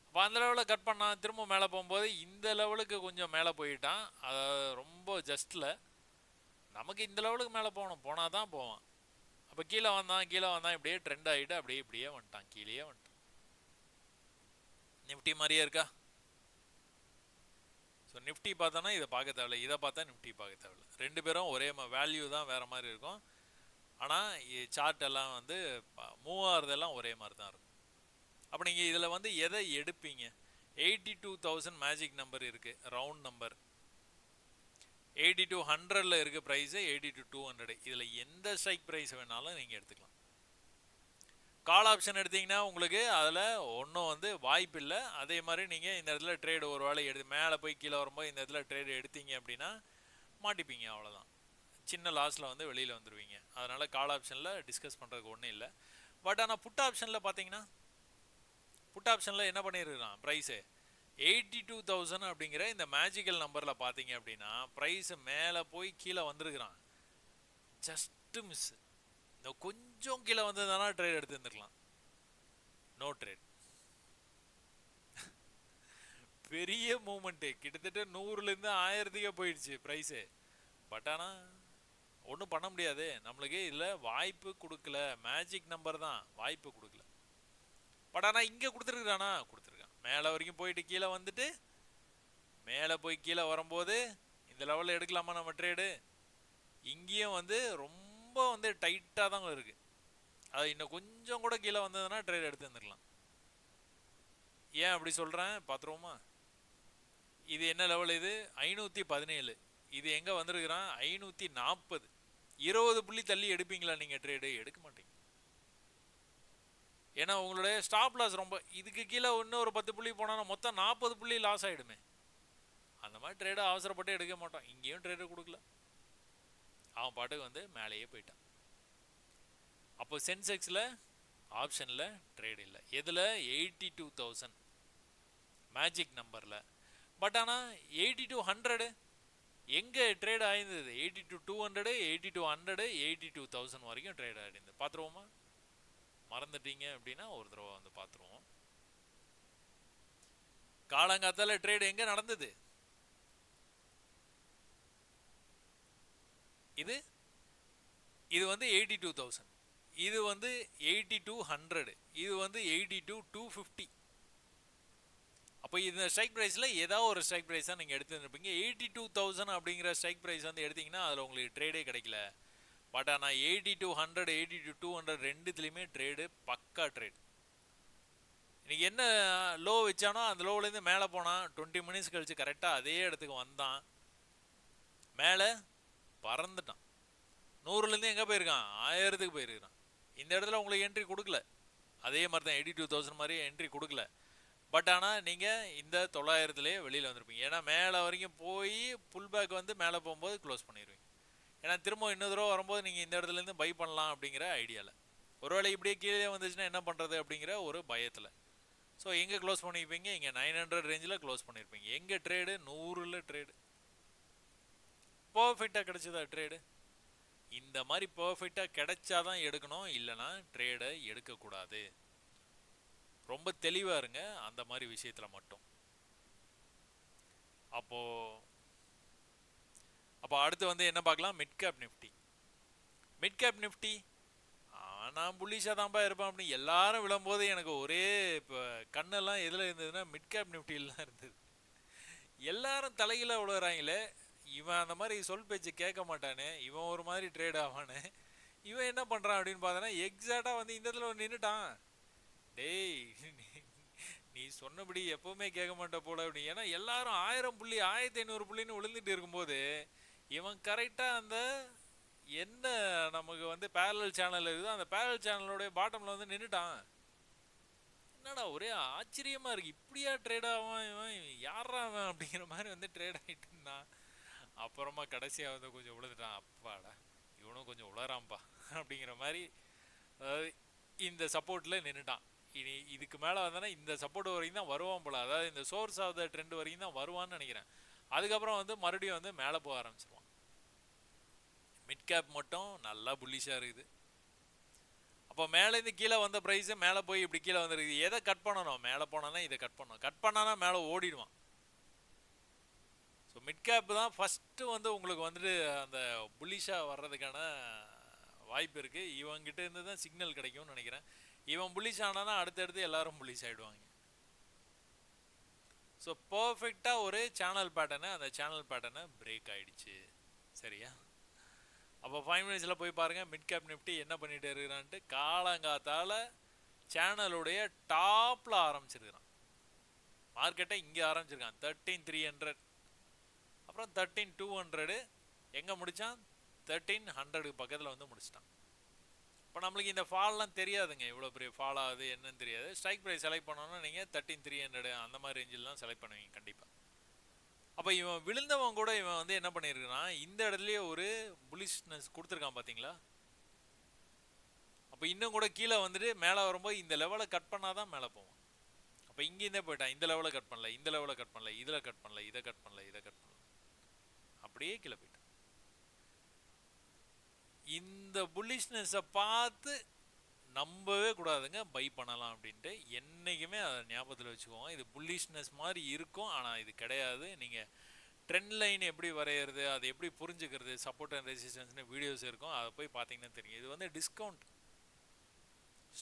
அப்போ அந்த லெவலில் கட் பண்ணான், திரும்ப மேலே போகும்போது இந்த லெவலுக்கு கொஞ்சம் மேலே போயிட்டான். அதாவது ரொம்ப ஜஸ்ட்டில் நமக்கு இந்த லெவலுக்கு மேலே போனால் தான் போவான். அப்போ கீழே வந்தான் இப்படியே ட்ரெண்ட் ஆகிட்டு இப்படியே வந்துட்டான், கீழே வந்துட்டான். நிஃப்டி மாதிரியே இருக்கா. ஸோ நிஃப்டி பார்த்தோன்னா இதை பார்க்க தேவையில்லை, இதை பார்த்தா நிஃப்டி பார்க்க தேவையில்லை. ரெண்டு பேரும் ஒரே வேல்யூ தான் வேறு மாதிரி இருக்கும். ஆனால் சார்ட் எல்லாம் வந்து மூவ் ஆகிறதெல்லாம் ஒரே மாதிரி தான் இருக்கும். அப்போ நீங்கள் இதில் வந்து எதை எடுப்பீங்க. 82,000 மேஜிக் நம்பர் இருக்குது, ரவுண்ட் நம்பர். 8200 இருக்குது ப்ரைஸு, 82,200. இதில் எந்த ஸ்ட்ரைக் ப்ரைஸ் வேணாலும் நீங்கள் எடுத்துக்கலாம். கால் ஆப்ஷன் எடுத்தீங்கன்னா உங்களுக்கு அதில் ஒன்றும் வந்து வாய்ப்பு இல்லை. அதே மாதிரி நீங்கள் இந்த இடத்துல ட்ரேடு ஒரு வேளை மேலே போய் கீழே வரும்போது இந்த இடத்துல ட்ரேடு எடுத்தீங்க அப்படின்னா மாட்டிப்பீங்க, அவ்வளோதான். சின்ன லாஸில் வந்து வெளியில் வந்துடுவீங்க. அதனால் கால் ஆப்ஷனில் டிஸ்கஸ் பண்ணுறதுக்கு ஒன்றும் இல்லை. பட் ஆனால் புட் ஆப்ஷனில் பார்த்தீங்கன்னா, புட் ஆப்ஷனில் என்ன பண்ணியிருக்கான் ப்ரைஸு 82,000 அப்படிங்கிற இந்த மேஜிக்கல் நம்பரில் பார்த்தீங்க அப்படின்னா ப்ரைஸு மேலே போய் கீழே வந்துருக்குறான். Just miss. இந்த கொஞ்சம் கீழே வந்ததுனா ட்ரேட் எடுத்து வந்துருக்கலாம். No trade. பெரிய மூமெண்ட்டு, கிட்டத்தட்ட 100லேருந்து 1000க்கே போயிடுச்சு ப்ரைஸு. பட் ஆனால் ஒன்றும் பண்ண முடியாது, நம்மளுக்கு இதில் வாய்ப்பு கொடுக்கல. மேஜிக் நம்பர் தான், வாய்ப்பு கொடுக்கல. பட் ஆனால் இங்கே கொடுத்துருக்குறானா, கொடுத்துருக்கான். மேலே வரைக்கும் போயிட்டு கீழே வந்துட்டு மேலே போய் கீழே வரும்போது இந்த லெவலில் எடுக்கலாமா நம்ம ட்ரேடு. இங்கேயும் வந்து ரொம்ப வந்து டைட்டாக தான் இருக்குது. அது இன்னும் கொஞ்சம் கூட கீழே வந்ததுன்னா ட்ரேட் எடுத்து வந்துடலாம். ஏன் அப்படி சொல்கிறேன் பார்த்துருவோமா. இது என்ன லெவல், இது 517. இது எங்கே வந்திருக்கிறான் 540. 20 புள்ளி தள்ளி எடுப்பீங்களா நீங்கள் ட்ரேடு? எடுக்க மாட்டீங்க. ஏன்னா உங்களுடைய ஸ்டாப் லாஸ் ரொம்ப, இதுக்கு கீழே இன்னும் ஒரு 10 புள்ளி போனாலும் மொத்தம் 40 புள்ளி லாஸ் ஆகிடுமே. அந்த மாதிரி ட்ரேடை அவசரப்பட்டு எடுக்க மாட்டான். இங்கேயும் ட்ரேடு கொடுக்கல, அவன் பாட்டுக்கு வந்து மேலேயே போயிட்டான். அப்போ சென்செக்ஸில் ஆப்ஷனில் ட்ரேட் இல்லை. எதில்? 82,000 மேஜிக் நம்பரில். பட் ஆனால் 8200 எங்கே ட்ரேட் ஆயிருந்தது? 82,200, 8200, 82,000 வரைக்கும் ட்ரேட் ஆகிருந்தது. பார்த்துருவோமா? மறந்துட்டீங்க அப்படின்னா ஒரு தடவை வந்து பார்த்துருவோம். காலங்காத்தால ட்ரேட் எங்கே நடந்தது? இது வந்து 82,000, இது வந்து 8200, இது வந்து 82,250. அப்போ இந்த ஸ்ட்ரைக் ப்ரைஸில் ஏதாவது ஒரு ஸ்ட்ரைக் ப்ரைஸ் தான் நீங்கள் எடுத்துருப்பீங்க. 82,000 அப்படிங்கிற ஸ்ட்ரைக் ப்ரைஸ் வந்து எடுத்தீங்கன்னா அதில் உங்களுக்கு ட்ரேடே கிடைக்கல. பட் ஆனால் 8200, 82,200 ரெண்டுத்துலேயுமே ட்ரேடு பக்கா ட்ரேட். இன்னைக்கு என்ன லோ வச்சானோ அந்த லோவிலேருந்து மேலே போனான். 20 மினிட்ஸ் கழிச்சு கரெக்டாக அதே இடத்துக்கு வந்தான், மேலே பறந்துட்டான். 100லேருந்து எங்கே போயிருக்கான்? 1000க்கு போயிருக்கான். இந்த இடத்துல உங்களுக்கு என்ட்ரி கொடுக்கல. அதே மாதிரி தான் 82,000 மாதிரி என்ட்ரி கொடுக்கல. பட் ஆனால் நீங்கள் இந்த 900லேயே வெளியில் வந்திருப்பீங்க. ஏன்னா மேலே வரைக்கும் போய் புல் பேக் வந்து மேலே போகும்போது க்ளோஸ் பண்ணிடுவீங்க. ஏன்னா திரும்ப இன்னொரு தடவை வரும்போது நீங்கள் இந்த இடத்துலேருந்து பை பண்ணலாம் அப்படிங்கிற ஐடியாவில். ஒருவேளை இப்படியே கீழே வந்துச்சுன்னா என்ன பண்ணுறது அப்படிங்கிற ஒரு பயத்தில். ஸோ எங்கே க்ளோஸ் பண்ணியிருப்பீங்க? இங்கே 900 ரேஞ்சில் க்ளோஸ் பண்ணியிருப்பீங்க. எங்கே ட்ரேடு? 100ல் ட்ரேடு. பர்ஃபெக்டாக கிடைச்சதா ட்ரேடு? இந்த மாதிரி பர்ஃபெக்டாக கிடைச்சாதான் எடுக்கணும், இல்லைனா ட்ரேடை எடுக்கக்கூடாது. ரொம்ப தெளிவாக இருங்க அந்த மாதிரி விஷயத்தில் மட்டும். அப்போ அடுத்து வந்து என்ன பார்க்கலாம்? Mid cap Nifty. Mid cap Nifty நான் புல்லிஷாக தான்ப்பா இருப்பேன் அப்படின்னு எல்லாரும் விழும்போது எனக்கு ஒரே இப்போ கண்ணெல்லாம் எதில் இருந்ததுன்னா மிட் கேப் நிஃப்டியில் தான் இருந்தது. எல்லாரும் தலையில் விழுறாங்களே, இவன் அந்த மாதிரி சொல் பேச்சு கேட்க மாட்டானே, இவன் ஒரு மாதிரி ட்ரேட் ஆவானே, இவன் என்ன பண்ணுறான் அப்படின்னு பார்த்தோன்னா எக்ஸாக்டாக வந்து இந்த இடத்துல நின்றுட்டான். டேய், நீ சொன்னபடி எப்பவுமே கேட்க மாட்ட போல அப்படி. ஏன்னா எல்லாரும் 1000 புள்ளி 1500 புள்ளின்னு விழுந்துட்டு இருக்கும்போது இவன் கரெக்டாக அந்த என்ன நமக்கு வந்து பேரலல் சேனல் இருக்குதோ அந்த பேரலல் சேனலோடைய பாட்டமில் வந்து நின்றுட்டான். என்னடா ஒரே ஆச்சரியமாக இருக்குது, இப்படியா ட்ரேட் ஆவான் இவன், யாரா அவன் அப்படிங்கிற மாதிரி வந்து ட்ரேட் ஆகிட்டு இருந்தான். அப்புறமா கடைசியாக வந்து கொஞ்சம் உழுதுட்டான். அப்பாடா இவனும் கொஞ்சம் உளராம்பா அப்படிங்கிற மாதிரி இந்த சப்போர்ட்டில் நின்றுட்டான். இனி இதுக்கு மேலே வந்தோன்னா இந்த சப்போர்ட் வரைக்கும் தான் வருவான் போல, அதாவது இந்த சோர்ஸ் ஆஃப் த ட்ரெண்ட் வரைக்கும் தான் வருவான்னு நினைக்கிறேன். அதுக்கப்புறம் வந்து மறுபடியும் வந்து மேலே போக ஆரம்பிச்சிருவான். மிட் கேப் மட்டும் நல்லா புல்லிஷாக இருக்குது. அப்போ மேலேருந்து கீழே வந்த ப்ரைஸு மேலே போய் இப்படி கீழே வந்துருக்குது. எதை கட் பண்ணணும்? மேலே போனானா இதை கட் பண்ணணும், கட் பண்ணானா மேலே ஓடிடுவான். ஸோ மிட் கேப் தான் ஃபஸ்ட்டு வந்து உங்களுக்கு வந்துட்டு அந்த புல்லிஷாக வர்றதுக்கான வாய்ப்பு இருக்குது. இவங்கிட்ட இருந்து தான் சிக்னல் கிடைக்கும்னு நினைக்கிறேன். இவன் புல்லிஷ் ஆனானா அடுத்தடுத்து எல்லாரும் புல்லிஷ் ஆகிடுவாங்க. ஸோ பர்ஃபெக்டாக ஒரு சேனல் பேட்டர்னு, அந்த சேனல் பேட்டர்னை பிரேக் ஆகிடுச்சு. சரியா? அப்போ 5 மினிட்ஸில் போய் பாருங்கள் மிட் கேப் நிஃப்டி என்ன பண்ணிகிட்டு இருக்கிறான்ட்டு. காலங்காத்தால் சேனலுடைய டாப்பில் ஆரம்பிச்சிருக்கிறான். மார்க்கெட்டை இங்கே ஆரம்பிச்சிருக்கான் 13,300, அப்புறம் 13,200, எங்கே முடித்தான்? 1300 பக்கத்தில் வந்து முடிச்சிட்டான். இப்போ நம்மளுக்கு இந்த ஃபால்லாம் தெரியாதுங்க, இவ்வளோ பெரிய ஃபால் ஆகுது என்னன்னு தெரியாது. ஸ்ட்ரைக் ப்ரைஸ் செலக்ட் பண்ணோன்னா நீங்கள் 13,300 அந்த மாதிரி ரேஞ்சில் தான் செலக்ட் பண்ணுவீங்க கண்டிப்பாக. அப்போ இவன் விழுந்தவன் கூட இவன் வந்து என்ன பண்ணியிருக்கிறான், இந்த இடத்துலையே ஒரு புலிஷ்னஸ் கொடுத்துருக்கான் பார்த்தீங்களா? அப்போ இன்னும் கூட கீழே வந்துட்டு மேலே வரும்போது இந்த லெவலை கட் பண்ணால் தான் மேலே போவான். அப்போ இங்கேருந்தே போயிட்டான். இந்த லெவலை கட் பண்ணல, இந்த லெவலை கட் பண்ணல, இதில் கட் பண்ணல, இதை கட் பண்ணல, இதை கட் பண்ணல, அப்படியே கீழே போயிட்டான். இந்த புல்லிஷ்னஸை பார்த்து நம்பவே கூடாதுங்க, பை பண்ணலாம் அப்படின்ட்டு. என்றைக்குமே அதை ஞாபகத்தில் வச்சுக்கோங்க. இது புல்லிஷ்னஸ் மாதிரி இருக்கும், ஆனால் இது கிடையாது. நீங்கள் ட்ரெண்ட் லைன் எப்படி வரைகிறது, அதை எப்படி புரிஞ்சுக்கிறது, சப்போர்ட் அண்ட் ரெசிஸ்டன்ஸ்னு வீடியோஸ் இருக்கும், அதை போய் பார்த்தீங்கன்னா தெரியும். இது வந்து டிஸ்கவுண்ட்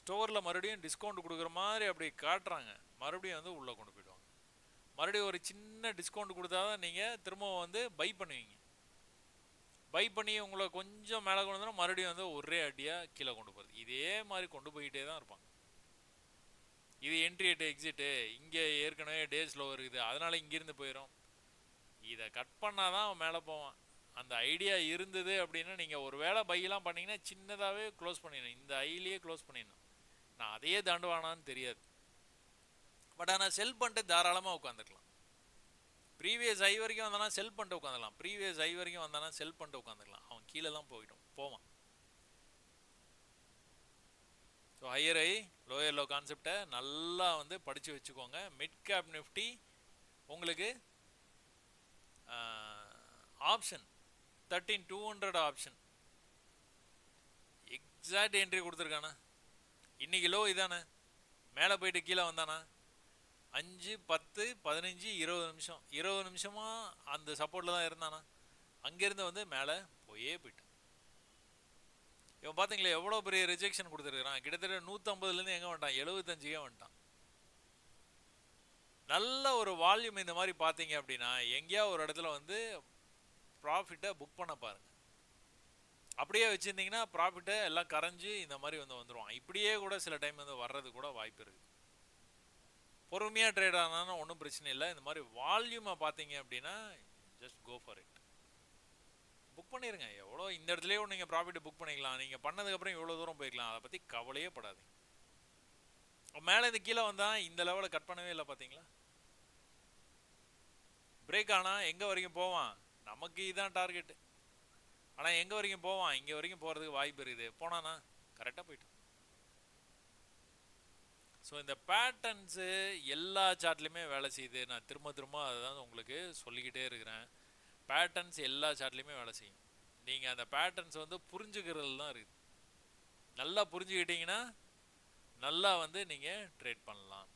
ஸ்டோரில் மறுபடியும் டிஸ்கவுண்ட் கொடுக்குற மாதிரி அப்படி காட்டுறாங்க, மறுபடியும் வந்து உள்ளே கொண்டு போயிடுவாங்க. மறுபடியும் ஒரு சின்ன டிஸ்கவுண்ட் கொடுத்தா தான் நீங்கள் திரும்ப வந்து பை பண்ணுவீங்க. பை பண்ணி உங்களை கொஞ்சம் மேலே கொண்டு வந்தாலும் மறுபடியும் வந்து ஒரே அடியாக கீழே கொண்டு போகிறது. இதே மாதிரி கொண்டு போய்கிட்டே தான் இருப்பாங்க. இது என்ட்ரி எட்டு எக்ஸிட்டு, இங்கே ஏற்கனவே டேஸ் லோ இருக்குது, அதனால் இங்கேருந்து போயிடும். இதை கட் பண்ணால் தான் அவன் மேலே போவான். அந்த ஐடியா இருந்தது அப்படின்னா நீங்கள் ஒரு வேளை பையெல்லாம் பண்ணிங்கன்னா சின்னதாகவே க்ளோஸ் பண்ணிடணும். இந்த ஐலேயே க்ளோஸ் பண்ணிடணும். நான் அதையே தாண்டுவானான்னு தெரியாது. பட் ஆனால் செல் பண்ணிட்டு தாராளமாக உட்காந்துக்கலாம். ப்ரீவியஸ் ஐ வரைக்கும் வந்தானா செல் பண்ணிட்டு உட்காந்துக்கலாம். ப்ரீவியஸ் ஐ வரைக்கும் வந்தானா செல் பண்ணிட்டு உட்காந்துக்கலாம். அவன் கீழெல்லாம் போவான். ஸோ ஹையர் ஐ லோயர் லோ கான்செப்டை நல்லா வந்து படித்து வச்சுக்கோங்க. மிட் கேப் நிஃப்டி உங்களுக்கு ஆப்ஷன் 13200 ஆப்ஷன் எக்ஸாக்ட் என்ட்ரி கொடுத்துருக்கானா? இன்னைக்கு லோ இதானே, மேலே போயிட்டு கீழே வந்தானா 5 10 15 20 நிமிஷமா அந்த சப்போர்ட்ல தான் இருந்தானா? அங்கேருந்து வந்து மேலே போயிட்டான். இவன் பார்த்தீங்களா எவ்வளோ பெரிய ரிஜெக்ஷன் கொடுத்துருக்கான். கிட்டத்தட்ட 150லேருந்து எங்கே வந்துட்டான், 75 வந்துட்டான். நல்ல ஒரு வால்யூம் இந்த மாதிரி பார்த்தீங்க அப்படின்னா எங்கேயா ஒரு இடத்துல வந்து ப்ராஃபிட்டை புக் பண்ண பாருங்க. அப்படியே வச்சுருந்தீங்கன்னா ப்ராஃபிட்டை எல்லாம் கரைஞ்சி இந்த மாதிரி வந்து வந்துடுவான். இப்படியே கூட சில டைம் வந்து வர்றது கூட வாய்ப்பு இருக்குது. பொறுமையாக ட்ரேட் ஆனாலும் ஒன்றும் பிரச்சனை இல்லை. இந்த மாதிரி வால்யூமை பார்த்தீங்க அப்படின்னா just go for it, book பண்ணிடுங்க. எவ்வளோ இந்த இடத்துலையோ நீங்கள் ப்ராஃபிட்டை புக் பண்ணிக்கலாம். நீங்கள் பண்ணதுக்கப்புறம் எவ்வளோ தூரம் போய்க்கலாம், அதை பற்றி கவலையே படாதீங்க. மேலே இந்த கீழே வந்தால் இந்த லெவலில் கட் பண்ணவே இல்லை பார்த்தீங்களா? பிரேக் ஆனால் எங்கே வரைக்கும் போவான், நமக்கு இதுதான் டார்கெட்டு. ஆனால் எங்கே வரைக்கும் போவான், இங்கே வரைக்கும் போகிறதுக்கு வாய்ப்பு இருக்குது. போனானா கரெக்டாக போயிட்டான். ஸோ இந்த பேட்டர்ன்ஸு எல்லா சார்ட்லேயுமே வேலை செய்யுது. நான் திரும்ப அதை தான் உங்களுக்கு சொல்லிக்கிட்டே இருக்கிறேன். பேட்டர்ன்ஸ் எல்லா சார்ட்லேயுமே வேலை செய்யும். நீங்கள் அந்த பேட்டர்ன்ஸ் வந்து புரிஞ்சுக்கிறது தான் இருக்குது. நல்லா புரிஞ்சுக்கிட்டீங்கன்னா நல்லா வந்து நீங்கள் ட்ரேட் பண்ணலாம்.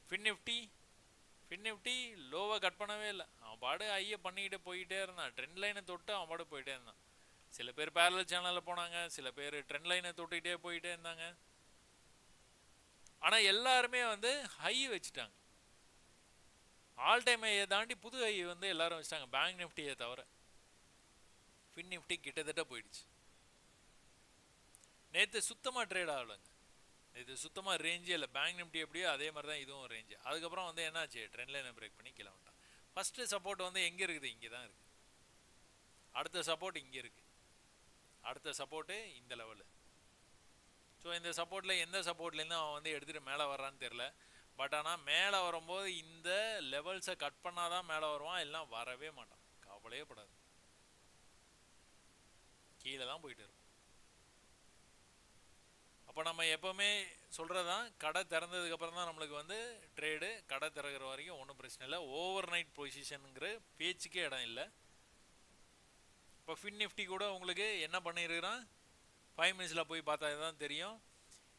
ஃபின் நிஃப்டி லோவை கட் பண்ணவே இல்லை. அவன் பாடு ஐயை பண்ணிக்கிட்டு போயிட்டே இருந்தான். ட்ரெண்ட் லைனை தொட்டு அவன் பாடு போயிட்டே இருந்தான். சில பேர் பேரலல் சேனலில் போனாங்க, சில பேர் ட்ரெண்ட் லைனை தொட்டுக்கிட்டே போயிட்டே இருந்தாங்க. ஆனால் எல்லாருமே வந்து ஹை வச்சுட்டாங்க. ஆல் டைம் ஹையை தாண்டி புது ஹை வந்து எல்லாரும் வச்சுட்டாங்க, பேங்க் நிஃப்டியை தவிர. ஃபின் நிஃப்டி கிட்டத்தட்ட போயிடுச்சு. நேற்று சுத்தமாக ட்ரேட் ஆகலைங்க. இது சுத்தமாக ரேஞ்சே இல்லை. பேங்க் நிஃப்டி எப்படியோ அதே மாதிரி தான் இதுவும் ரேஞ்சு. அதுக்கப்புறம் வந்து என்னாச்சு, ட்ரெண்ட் லைனை பிரேக் பண்ணி கீழே வந்துட்டான். ஃபஸ்ட்டு சப்போர்ட் வந்து எங்கே இருக்குது, இங்கே தான் இருக்குது. அடுத்த சப்போர்ட் இங்கே இருக்குது. அடுத்த சப்போர்ட்டு இந்த லெவலு. ஸோ இந்த சப்போர்ட்டில் எந்த சப்போர்ட்லேருந்து அவன் வந்து எடுத்துகிட்டு மேலே வர்றான்னு தெரில. பட் ஆனால் மேலே வரும்போது இந்த லெவல்ஸை கட் பண்ணால் தான் மேலே வருவான், இல்லைனா வரவே மாட்டான். கவலையே படாது, கீழே தான் போயிட்டு இருக்கும். அப்போ நம்ம எப்போவுமே சொல்கிறதான், கடை திறந்ததுக்கப்புறம் தான் நம்மளுக்கு வந்து ட்ரேடு. கடை திறக்கிற வரைக்கும் ஒன்றும் பிரச்சனை இல்லை. ஓவர் நைட் பொசிஷனுங்கிற பேச்சுக்கே இடம் இல்லை. இப்போ ஃபின் நிஃப்டி கூட உங்களுக்கு என்ன பண்ணியிருக்கிறான், 5 மினிட்ஸில் போய் பார்த்தா தான் தெரியும்.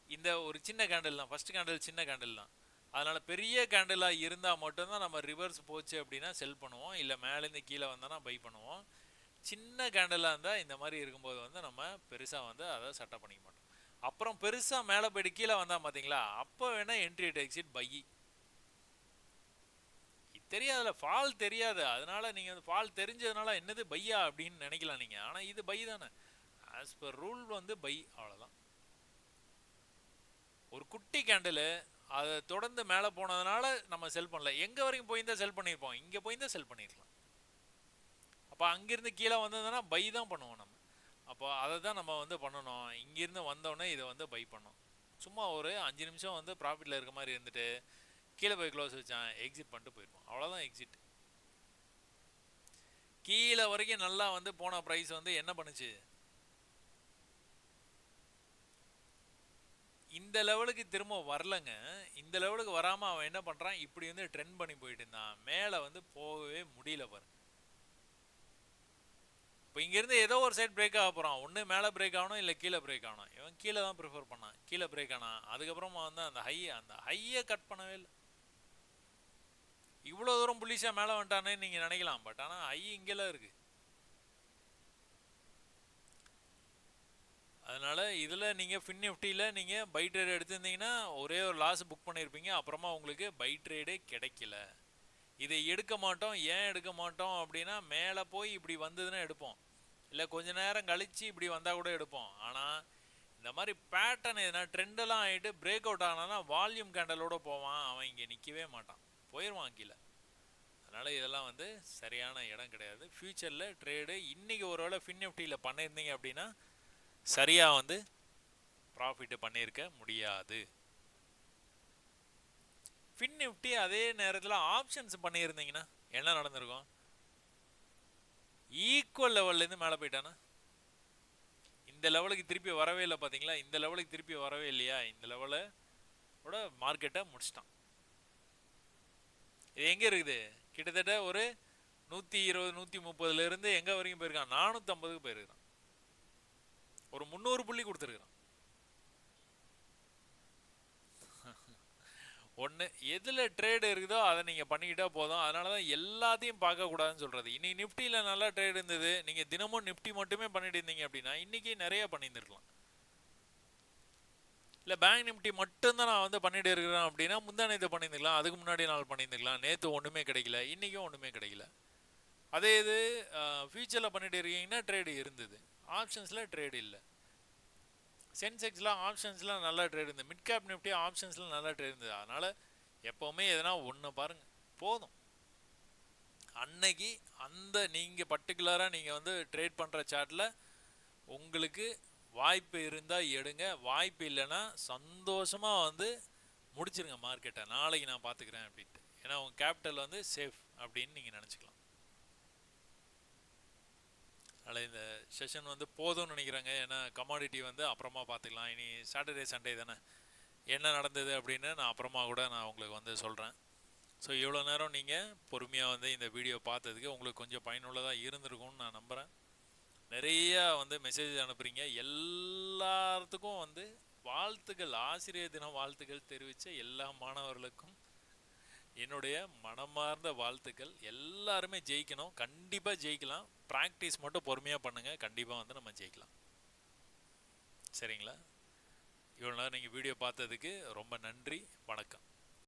இந்த ஒரு சின்ன கேண்டில் தான், ஃபஸ்ட்டு கேண்டில் சின்ன கேண்டில் தான். அதனால் பெரிய கேண்டிலாக இருந்தால் மட்டும்தான் நம்ம ரிவர்ஸ் போச்சு அப்படின்னா செல் பண்ணுவோம், இல்லை மேலேருந்து கீழே வந்தோன்னா பை பண்ணுவோம். சின்ன கேண்டிலாக இருந்தால் இந்த மாதிரி இருக்கும்போது வந்து நம்ம பெருசாக வந்து அதை சட்டை பண்ணிக்க மாட்டோம். அப்புறம் பெருசாக மேலே போய்ட்டு கீழே வந்தால் பார்த்தீங்களா, அப்போ வேணால் என்ட்ரி எக்ஸிட் பை. தெரியாதுல்ல, ஃபால் தெரியாது. அதனால் நீங்கள் வந்து ஃபால் தெரிஞ்சதுனால என்னது பையா அப்படின்னு நினைக்கலாம் நீங்கள். ஆனால் இது பை தானே, ஆஸ் பர் ரூல் வந்து பை, அவ்வளோதான். ஒரு குட்டி கேண்டில் அதை தொடர்ந்து மேலே போனதுனால நம்ம செல் பண்ணல. எங்கே வரைக்கும் போயிருந்தால் செல் பண்ணியிருப்போம், இங்கே போயிருந்தால் செல் பண்ணியிருக்கலாம். அப்போ அங்கேருந்து கீழே வந்ததுன்னா பை தான் பண்ணுவோம் நம்ம. அப்போ அதை தான் நம்ம வந்து பண்ணணும். இங்கேருந்து வந்தோடனே இதை வந்து பை பண்ணோம். சும்மா ஒரு 5 நிமிஷம் வந்து ப்ராஃபிட்டில் இருக்க மாதிரி இருந்துட்டு கீழே போய் க்ளோஸ் வச்சான், எக்ஸிட் பண்ணிட்டு போயிருப்போம். அவ்வளோதான் எக்ஸிட். கீழே வரைக்கும் நல்லா வந்து போன ப்ரைஸ் வந்து என்ன பண்ணுச்சு, இந்த லெவலுக்கு திரும்ப வரலங்க. இந்த லெவலுக்கு வராமல் அவன் என்ன பண்ணுறான், இப்படி வந்து ட்ரெண்ட் பண்ணி போயிட்டு இருந்தான். மேலே வந்து போகவே முடியல பாருங்க. இப்போ இங்கேருந்து ஏதோ ஒரு சைட் பிரேக் ஆக போகிறான். ஒன்று மேலே பிரேக் ஆகணும், இல்லை கீழே பிரேக் ஆகணும். இவன் கீழே தான் ப்ரிஃபர் பண்ணான், கீழே பிரேக் ஆனான். அதுக்கப்புறமா வந்து அந்த ஹையை கட் பண்ணவே இல்லை. இவ்வளோ தூரம் புள்ளிஷாக மேலே வந்துட்டானே நீங்கள் நினைக்கலாம். பட் ஆனால் ஹை இங்கெல்லாம் இருக்குது. அதனால் இதில் நீங்கள் ஃபின் நிஃப்டியில் நீங்கள் பை ட்ரேட் எடுத்திருந்தீங்கன்னா ஒரே ஒரு லாஸ் புக் பண்ணியிருப்பீங்க. அப்புறமா உங்களுக்கு பை ட்ரேடே கிடைக்கல. இதை எடுக்க மாட்டோம். ஏன் எடுக்க மாட்டோம் அப்படின்னா, மேலே போய் இப்படி வந்ததுன்னா எடுப்போம், இல்லை கொஞ்ச நேரம் கழித்து இப்படி வந்தால் கூட எடுப்போம். ஆனால் இந்த மாதிரி பேட்டர்ன் எதுனா ட்ரெண்டெல்லாம் ஆகிட்டு பிரேக் அவுட் ஆனானா வால்யூம் கேண்டலோடு போவான். அவன் இங்கே நிற்கவே மாட்டான், போயிடுவான் கீழே. அதனால் இதெல்லாம் வந்து சரியான இடம் கிடையாது. ஃப்யூச்சரில் ட்ரேடு இன்றைக்கி ஒரு வேளை ஃபின் நிஃப்டியில் பண்ணியிருந்தீங்க அப்படின்னா சரியாக வந்து ப்ராஃபிட் பண்ணியிருக்க முடியாது. ஃபின் நிஃப்டி அதே நேரத்தில் ஆப்ஷன்ஸ் பண்ணியிருந்தீங்கன்னா என்ன நடந்திருக்கும்? ஈக்குவல் லெவல்லேருந்து மேலே போயிட்டானா, இந்த லெவலுக்கு திருப்பி வரவே இல்லை பார்த்தீங்களா? இந்த லெவலுக்கு திருப்பி வரவே இல்லையா? இந்த லெவலோட மார்க்கெட்டை முடிச்சிட்டான். இது எங்கே இருக்குது? கிட்டத்தட்ட ஒரு 120 130 எங்கே வரைக்கும் போயிருக்கான்? 450க்கு போயிருக்கான். ஒரு 300 புள்ளி கொடுத்துருக்கான். ஒன்று எதில் ட்ரேடு இருக்குதோ அதை நீங்கள் பண்ணிக்கிட்டா போதும். அதனால தான் எல்லாத்தையும் பார்க்கக்கூடாதுன்னு சொல்கிறது. இன்னைக்கு நிஃப்டியில் நல்லா ட்ரேடு இருந்தது, நீங்கள் தினமும் நிஃப்டி மட்டுமே பண்ணிட்டு இருந்தீங்க அப்படின்னா இன்றைக்கி நிறைய பண்ணியிருந்துருக்கலாம். இல்லை பேங்க் நிஃப்டி மட்டும்தான் நான் வந்து பண்ணிட்டு இருக்கிறேன் அப்படின்னா முந்தானத்தை பண்ணியிருந்துக்கலாம், அதுக்கு முன்னாடி நாள் பண்ணியிருந்துக்கலாம். நேற்று ஒன்றுமே கிடைக்கல, இன்றைக்கும் ஒன்றுமே கிடைக்கல. அதே இது ஃபியூச்சரில் பண்ணிட்டு இருக்கீங்கன்னா ட்ரேடு இருந்தது, ஆப்ஷன்ஸில் ட்ரேடு இல்லை. சென்செக்ஸில் ஆப்ஷன்ஸ்லாம் நல்லா ட்ரேட் இருந்தது, மிட் கேப் நிஃப்டி ஆப்ஷன்ஸ்லாம் நல்லா ட்ரேட் இருந்தது. அதனால் எப்போவுமே எதனா ஒன்று பாருங்கள் போதும். அன்னைக்கு அந்த நீங்கள் பர்டிகுலராக நீங்கள் வந்து ட்ரேட் பண்ணுற சார்ட்டில் உங்களுக்கு வாய்ப்பு இருந்தால் எடுங்க, வாய்ப்பு இல்லைன்னா சந்தோஷமாக வந்து முடிச்சிருங்க மார்க்கெட்டை. நாளைக்கு நான் பார்த்துக்கிறேன் அப்படின்ட்டு. ஏன்னா உங்கள் கேபிட்டல் வந்து சேஃப் அப்படின்னு நீங்கள் நினச்சிக்கலாம். அதனால் இந்த செஷன் வந்து போதும்னு நினைக்கிறாங்க. ஏன்னா கமாடிட்டி வந்து அப்புறமா பார்த்துக்கலாம். இனி சாட்டர்டே சண்டே தானே, என்ன நடந்தது அப்படின்னு நான் அப்புறமா கூட நான் உங்களுக்கு வந்து சொல்கிறேன். ஸோ இவ்வளோ நேரம் நீங்கள் பொறுமையாக வந்து இந்த வீடியோ பார்த்ததுக்கு உங்களுக்கு கொஞ்சம் பயனுள்ளதாக இருந்திருக்கும்னு நான் நம்புகிறேன். நிறையா வந்து மெசேஜ் அனுப்புகிறீங்க, எல்லாத்துக்கும் வந்து வாழ்த்துக்கள், ஆசிரியர் தின வாழ்த்துக்கள் தெரிவித்த எல்லா மாணவர்களுக்கும் என்னுடைய மனமார்ந்த வாழ்த்துக்கள். எல்லாருமே ஜெயிக்கணும், கண்டிப்பாக ஜெயிக்கலாம். ப்ராக்டிஸ் மட்டும் பொறுமையாக பண்ணுங்கள், கண்டிப்பாக வந்து நம்ம ஜெயிக்கலாம். சரிங்களா? இவ்வளோ நேரம் நீங்கள் வீடியோ பார்த்ததுக்கு ரொம்ப நன்றி. வணக்கம்.